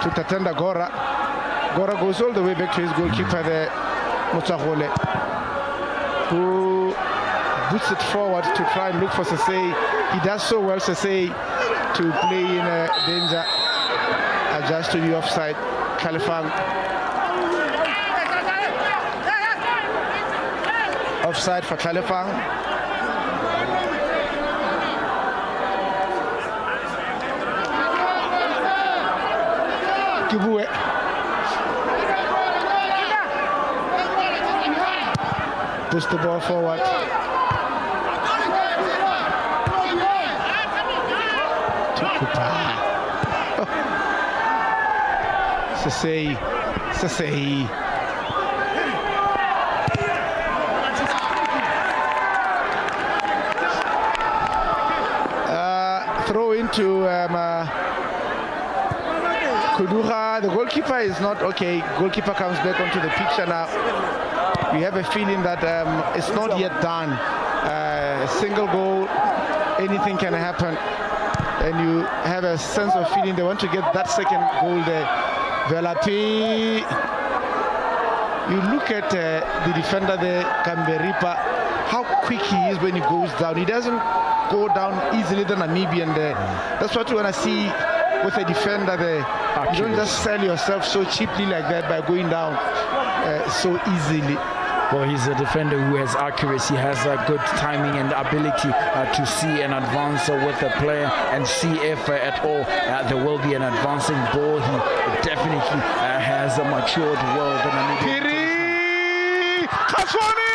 to Tatenda Gora. Gora goes all the way back to his goalkeeper there, Motsahole, who boots it forward to try and look for Sesei. He does so well, Sesei, to play in Danger, adjust to the offside. Kalefang. Offside for Kalefang. Kibue. Push the ball forward. Tukupa. Oh. Sesei. Throw into Kudura. The goalkeeper is not okay. Goalkeeper comes back onto the picture now. We have a feeling that it's not yet done. A single goal, anything can happen. and you have a sense of feeling they want to get that second goal there. Velapi, you look at the defender there, Kamberipa, how quick he is when he goes down. He doesn't go down easily, the Namibian there. That's what you want to see with a defender there. You don't just sell yourself so cheaply like that by going down so easily. Well, he's a defender who has accuracy, has a good timing and ability to see an advance with the player and see if at all there will be an advancing ball. He definitely has matured well. Piri Kaswane!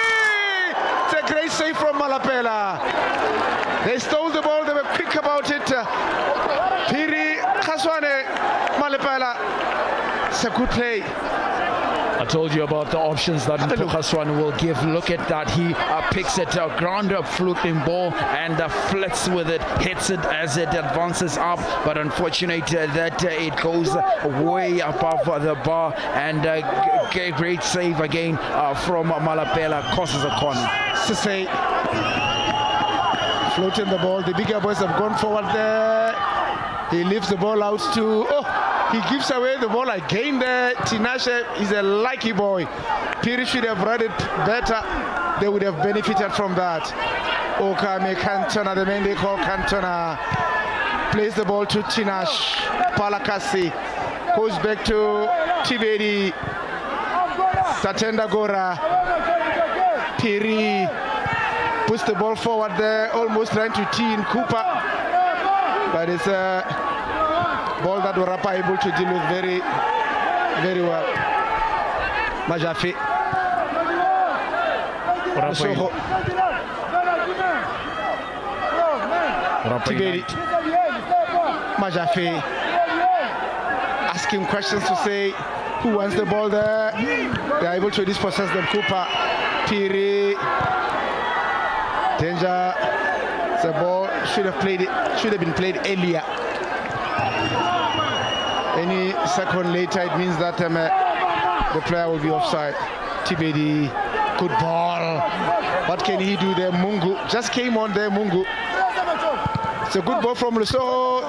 It's a great save from Malapela. They stole the ball, they were quick about it. Piri Kaswane, Malapela. It's a good play. I told you about the options that Kaswane will give. Look at that. He picks it, a ground up floating ball and flits with it, hits it as it advances up. But unfortunate that it goes way above the bar, and a great save again from Malapela, causes a corner. Sisse floating the ball. The bigger boys have gone forward there. He lifts the ball out to, he gives away the ball again there. Tinashe is a lucky boy. Piri should have run it better. They would have benefited from that. Okame Cantona, the man they call Cantona, plays the ball to Tinashe. Palakasi goes back to Tibedi. Tatenda Gora. Piri puts the ball forward there, almost trying to tee in Cooper. But it's a ball that ORAPA able to deal with very, very well. Majafi. Tiberi. Majafi. Asking questions to say who wants the ball there. They are able to dispossess them. Cooper. Piri. Danger. The ball should have been played earlier. Any second later, it means that the player will be offside. Tibedi, good ball. What can he do there? Mungu just came on there. Mungu. It's a good ball from Lesotho.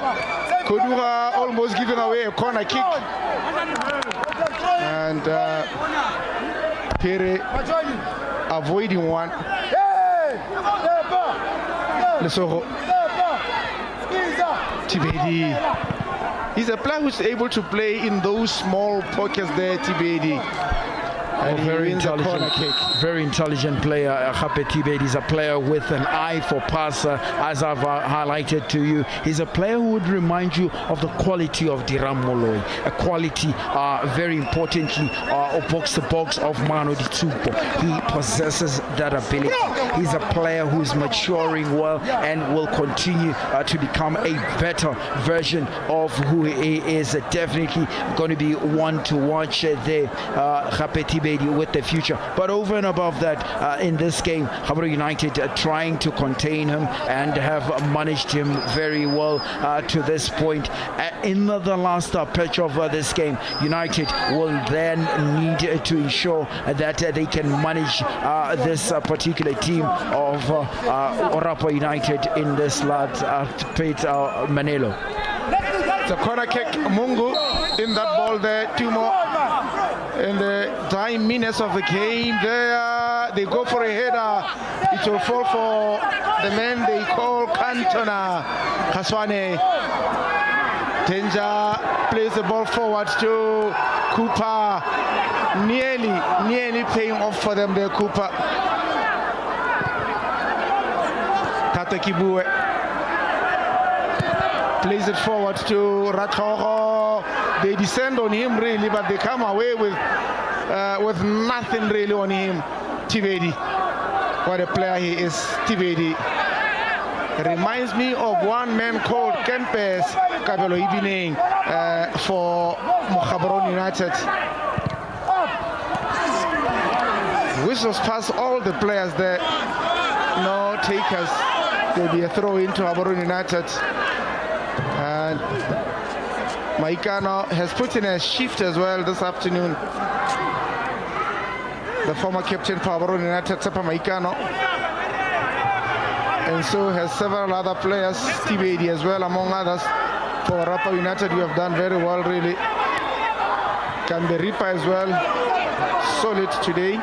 Kodura almost giving away a corner kick. And Pere avoiding one. Lesotho. Tibedi. He's a player who's able to play in those small pockets there, Tibedi. And very intelligent player. Gape Tibedi is a player with an eye for pass, as I've highlighted to you. He's a player who would remind you of the quality of Diram Moloi, a quality, very importantly, of box-to-box of Mano Ditsupo. He possesses that ability. He's a player who's maturing well and will continue to become a better version of who he is. Definitely going to be one to watch there, Gape Tibedi, with the future. But over and above that, in this game, Gaborone United trying to contain him and have managed him very well to this point. In the last patch of this game, United will then need to ensure that they can manage this particular team of ORAPA United in this last pit, Manelo. The corner kick, Mungu in that ball there, 2 more. In the dying minutes of the game, they go for a header. It will fall for the man they call Cantona. Kaswane. Danger plays the ball forward to Cooper. Nearly paying off for them there, Cooper. Katakibue plays it forward to Ratoro. They descend on him really, but they come away with nothing really on him. Tibedi, what a player he is, Tibedi. Reminds me of one man called Kempes Kabelo Ibineng for Gaborone United. Whistles past all the players there. No takers. There'll be a throw into Gaborone United. And Maikano has put in a shift as well this afternoon. The former captain for Gaborone United, Sepa Maikano. and so has several other players, Steve as well, among others. For ORAPA United, you have done very well, really. Kamberipa as well, solid today.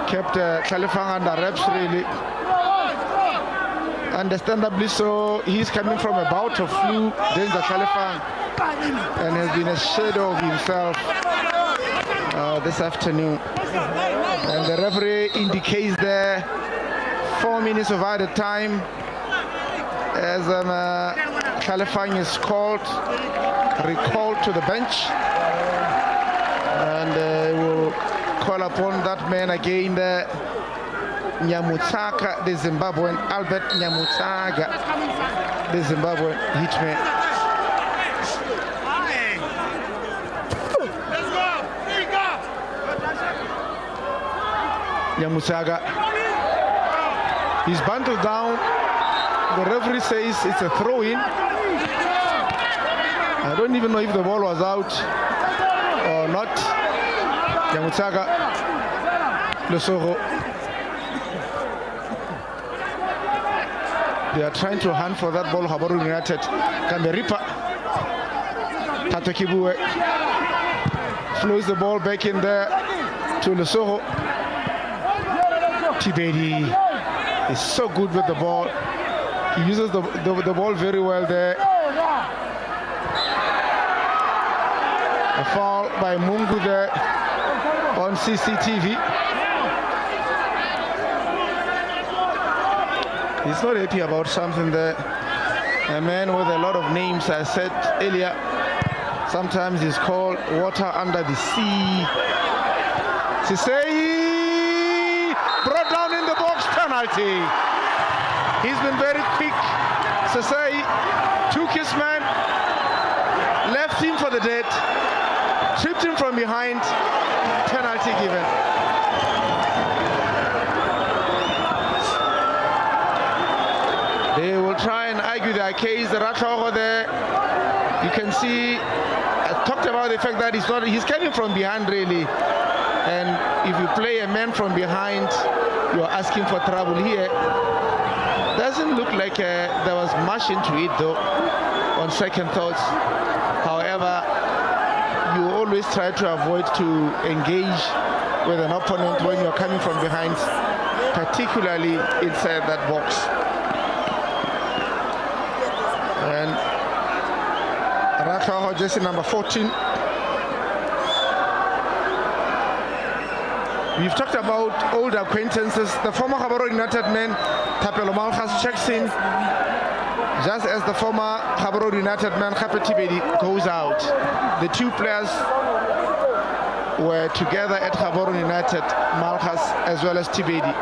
Kept Khalifang under reps, really. Understandably so, he's coming from a bout of flu, Danger Khalifang, and has been a shadow of himself this afternoon. And the referee indicates there 4 minutes of added time as Khalifang is recalled to the bench, and will call upon that man again there, Nyamutsaka, the Zimbabwean, Albert Nyamutsaka, the Zimbabwean hitman. Nyamutsaka, he's bundled down. The referee says it's a throw-in. I don't even know if the ball was out or not. Nyamutsaka, Lesotho. They are trying to hunt for that ball, Gaborone United. Kamberipa, Tato Kibue flows the ball back in there to Lesotho. Tibedi is so good with the ball. He uses the ball very well there. A foul by Mungu there on CCTV. He's not happy about something there. A man with a lot of names, I said earlier. Sometimes he's called water under the sea. Sisei brought down in the box, penalty. He's been very quick. Sisei took his man, left him for the dead, tripped him from behind, penalty given. They will try and argue their case. The Rathogo there, you can see, I talked about the fact that he's coming from behind really. And if you play a man from behind, you're asking for trouble here. Doesn't look like there was much into it though, on second thoughts. However, you always try to avoid to engage with an opponent when you're coming from behind, particularly inside that box. And Rathogo, jersey number 14. We've talked about old acquaintances. The former Gaborone United man, Thapelo Malgas, checks in, just as the former Gaborone United man, Gape Tibedi, goes out. The two players were together at Gaborone United, Malgas as well as Tibedi.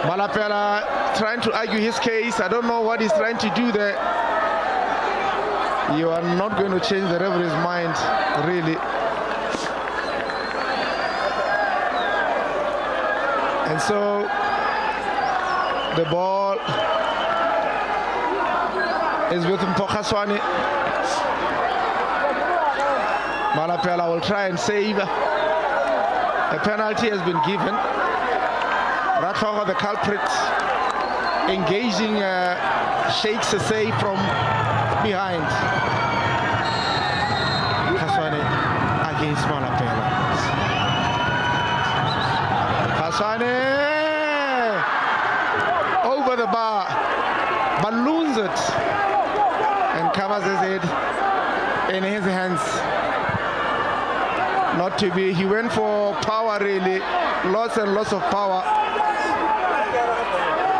Malapela trying to argue his case. I don't know what he's trying to do there. You are not going to change the referee's mind, really. And so the ball is with Mpokhaswane. Malapela will try and save. A penalty has been given. Rathogo, the culprit, engaging Sheikh Sisei from behind. Kaswane against Malapela. Kaswane over the bar, balloons it, and covers his head in his hands. Not to be, he went for power really, lots and lots of power.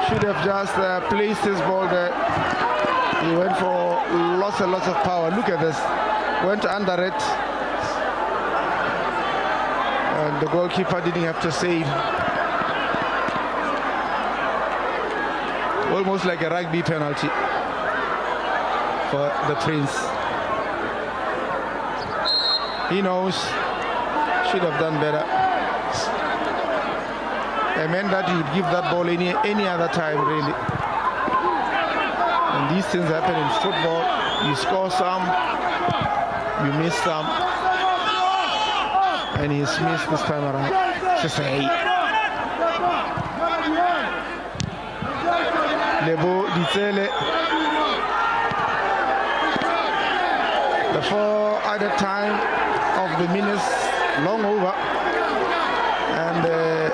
Should have just placed his ball there. He went for lots and lots of power. Look at this, went under it. And the goalkeeper didn't have to save. Almost like a rugby penalty for the Prince. He knows, should have done better. I meant that he would give that ball any other time, really. And these things happen in football. You score some, you miss some. And he's missed this time around. Just say, Lebo Ditsele. The 4 at a time of the minutes long over, and the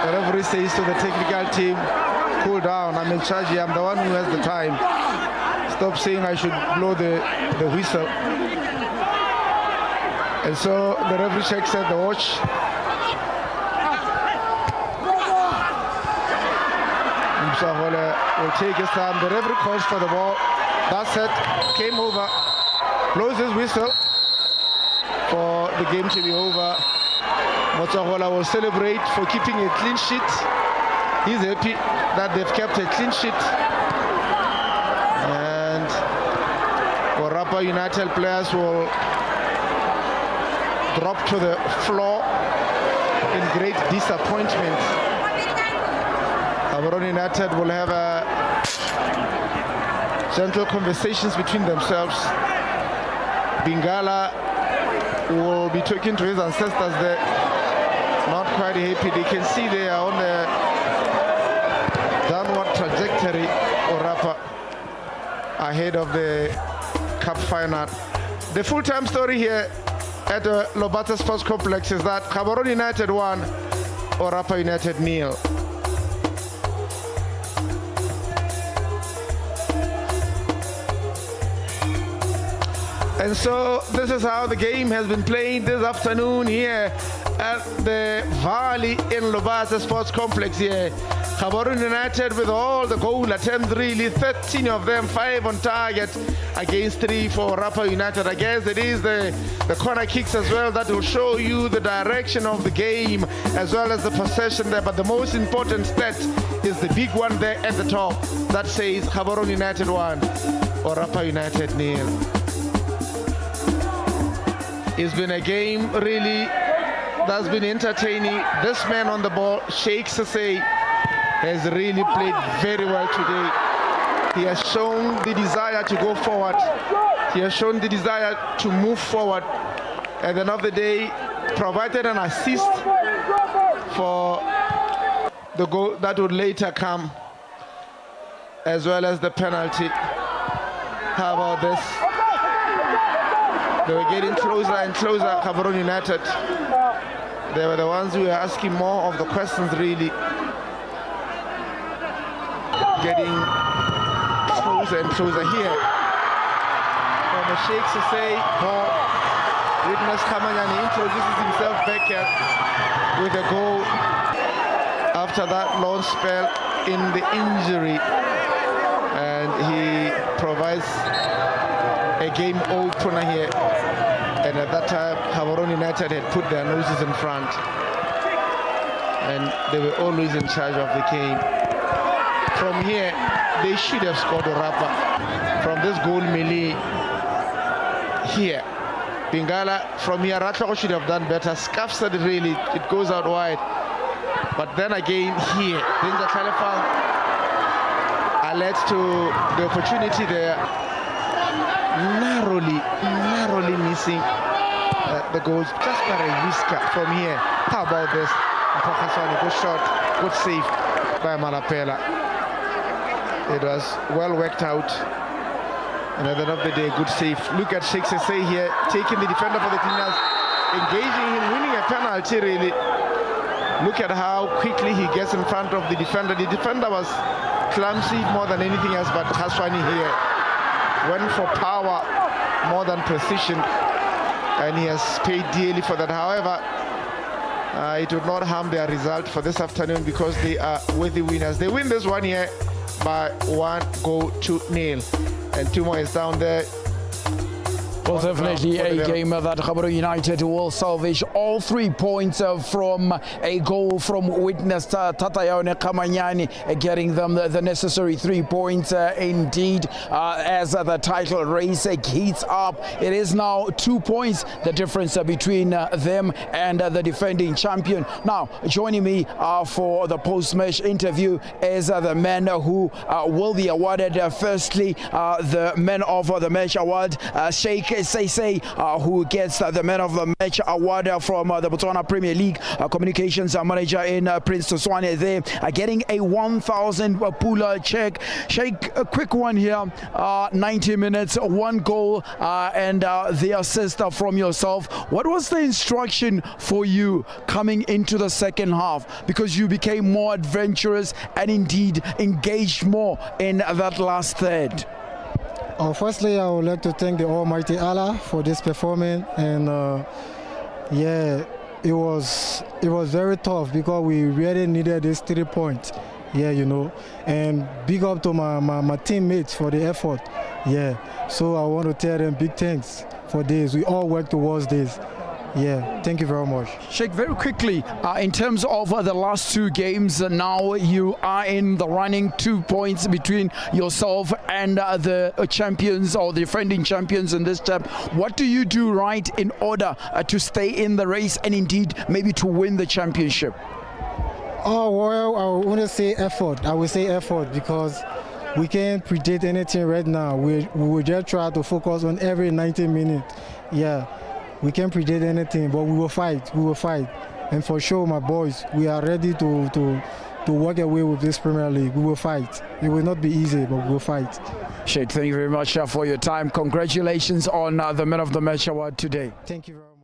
referee says to the technical team, cool down, I'm in charge here, I'm the one who has the time. Stop saying I should blow the whistle. And so the referee checks at the watch. Will take his time. The referee calls for the ball. That's it. Game over. Blows his whistle for the game to be over. Botswana will celebrate for keeping a clean sheet. He's happy that they've kept a clean sheet. And ORAPA United players will drop to the floor in great disappointment. Gaborone United will have gentle conversations between themselves. Bingala will be talking to his ancestors there, not quite happy. They can see they are on the downward trajectory, ORAPA, ahead of the cup final. The full-time story here at the LOBATSE Sports Complex is that Gaborone United won, ORAPA United nil. And so this is how the game has been played this afternoon here at the Valley in LOBATSE Sports Complex here. Gaborone United with all the goal attempts, really 13 of them, 5 on target against 3 for ORAPA United. I guess it is the corner kicks as well that will show you the direction of the game as well as the possession there. But the most important stat is the big one there at the top that says Gaborone United 1, ORAPA United nil. It's been a game really that's been entertaining. This man on the ball, Sheikh Sase, has really played very well today. He has shown the desire to go forward. He has shown the desire to move forward. At the end of the day, provided an assist for the goal that would later come, as well as the penalty. How about this? They were getting closer and closer, Gaborone United. They were the ones who were asking more of the questions, really. Getting closer and closer here. From the Sheikh Sase ball, witness Kamanyani introduces himself back here with a goal after that long spell in the injury. And he provides a game opener here. And at that time, Gaborone United had put their noses in front. And they were always in charge of the game. From here, they should have scored ORAPA. From this goal melee here. Bingala, from here, Ratlago should have done better. Scuffs it really, it goes out wide. But then again, here, Danger Califang led to the opportunity there. Narrowly missing the goals just by a whisker from here. How about this? Good shot, good save by Malapela. It was well worked out. And at the end of the day, good save. Look at Sheikh Sase here, taking the defender for the Cleaners, engaging him, winning a penalty really. Look at how quickly he gets in front of the defender. The defender was clumsy more than anything else, but Khaswani here went for power more than precision, and he has paid dearly for that. However, it would not harm their result for this afternoon because they are worthy winners. They win this one here by 1-0. And 2 more is down there. Well, definitely a game that Gaborone United will salvage all 3 points from a goal from witness Tatayone Kamanyani, getting them the necessary 3 points indeed. As the title race heats up, it is now 2 points, the difference between them and the defending champion. Now, joining me for the post-match interview is the man who will be awarded firstly the Man of the Match award, Sheikh Sese, who gets the Man of the Match award from the Botswana Premier League. Communications manager in Prince Swane there, getting a 1,000 pula check. Sheikh, a quick one here. 90 minutes, 1 goal, and the assist from yourself. What was the instruction for you coming into the second half? Because you became more adventurous and indeed engaged more in that last third. Firstly, I would like to thank the Almighty Allah for this performance, and yeah, it was very tough because we really needed this 3 points. Yeah, you know, and big up to my teammates for the effort. Yeah, so I want to tell them big thanks for this. We all work towards this. Yeah, thank you very much. Sheikh, very quickly, in terms of the last 2 games, now you are in the running, 2 points between yourself and the champions or the defending champions in this step. What do you do right in order to stay in the race and indeed maybe to win the championship? Oh, well, I want to say effort. I will say effort because we can't predict anything right now. We will just try to focus on every 90 minutes. Yeah, we can't predict anything, but we will fight. We will fight. And for sure, my boys, we are ready to walk away with this Premier League. We will fight. It will not be easy, but we will fight. Sheikh, thank you very much for your time. Congratulations on the Man of the Match award today. Thank you very much.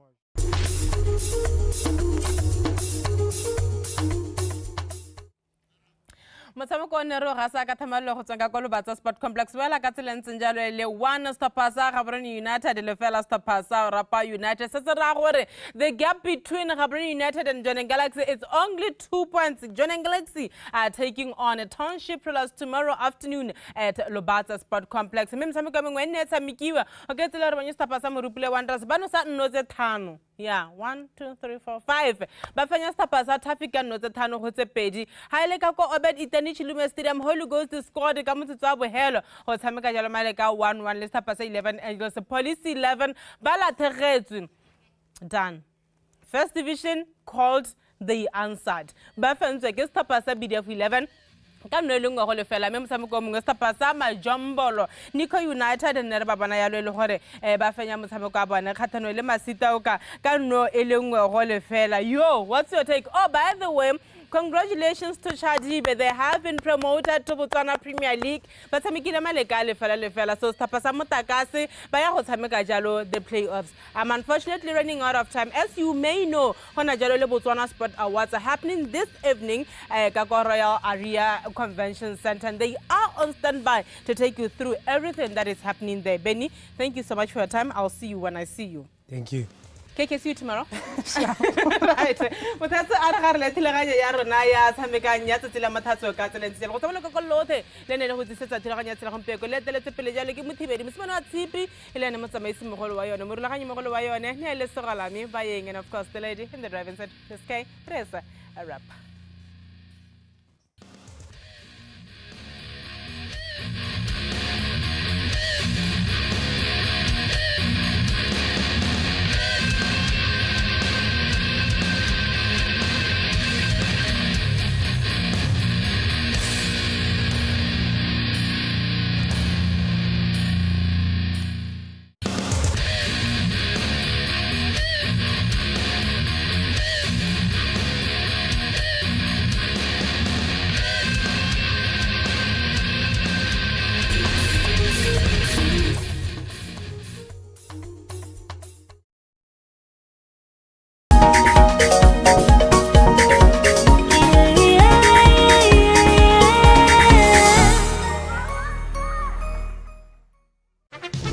motshameko o ne re ga sa ka thamalelo go tsweng ka kwa LOBATSE Sport Complex wela ka tselentseng jalo le 1 Stopasa Gaborone United le fela Stopasa ORAPA United se se ra gore the gap between Gaborone United and Johnny Galaxy is only 2 points. Johnny Galaxy are taking on a Township Pillars tomorrow afternoon at LOBATSE Sport Complex. Mme motshameko mengwe ne tshamekiwa o ke tsela re bone Stopasa Morupile Wanderers bano sa nnotse thano. Yeah, 1, 2, 3, 4, 5. Ba fanya Stopasa Traffic nnotse thano go tse pedi. Ha ile ka ko Obed Itani Chilume Stadium, Holy Ghost scored ka motsotso wa bohelo go tshameka jalo male ka 1-1 le Stopasa 11 Angels Police 11 ba lathegetswe. Done. First division called the answered. Ba fentse ke Stopasa BDF 11 ka no le ngwa go le fela mme motshameko mongwe Stopasa Majombolo Nico United ne re ba bona ya le gore ba fenya motshameko a bona kgathano le Masita o ka no e le ngwe go le fela. Yo, what's your take? Oh, by the way, congratulations to Chadibe. They have been promoted to Botswana Premier League. But samikile maleka le fela. So Stopasa Motakase baya go tshameka jalo the playoffs. I'm unfortunately running out of time. As you may know, hona jalo le Botswana Sport Awards are happening this evening at Royal Area Convention Center. And they are on standby to take you through everything that is happening there. Benny, thank you so much for your time. I'll see you when I see you. Thank you. Okay, see you tomorrow. Right. But that's our little Yarnaya, Samekanya, Tilamatazo, Catalan, Hotamolote, then who is at Tilampeco, let the little Pelejalic motivated Miss Monat Tipi, Elena Massimo Holoyo, Murlani Moloyo, and Nele Soralami, buying, and of course the lady in the driving set, the sky, Teresa, a wrap.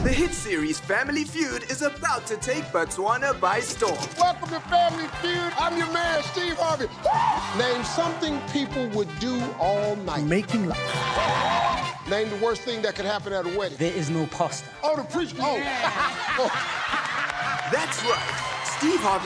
The hit series Family Feud is about to take Botswana by storm. Welcome to Family Feud. I'm your man, Steve Harvey. Name something people would do all night. Making love. Name the worst thing that could happen at a wedding. There is no pasta. Oh, the preacher. Oh. That's right. Steve Harvey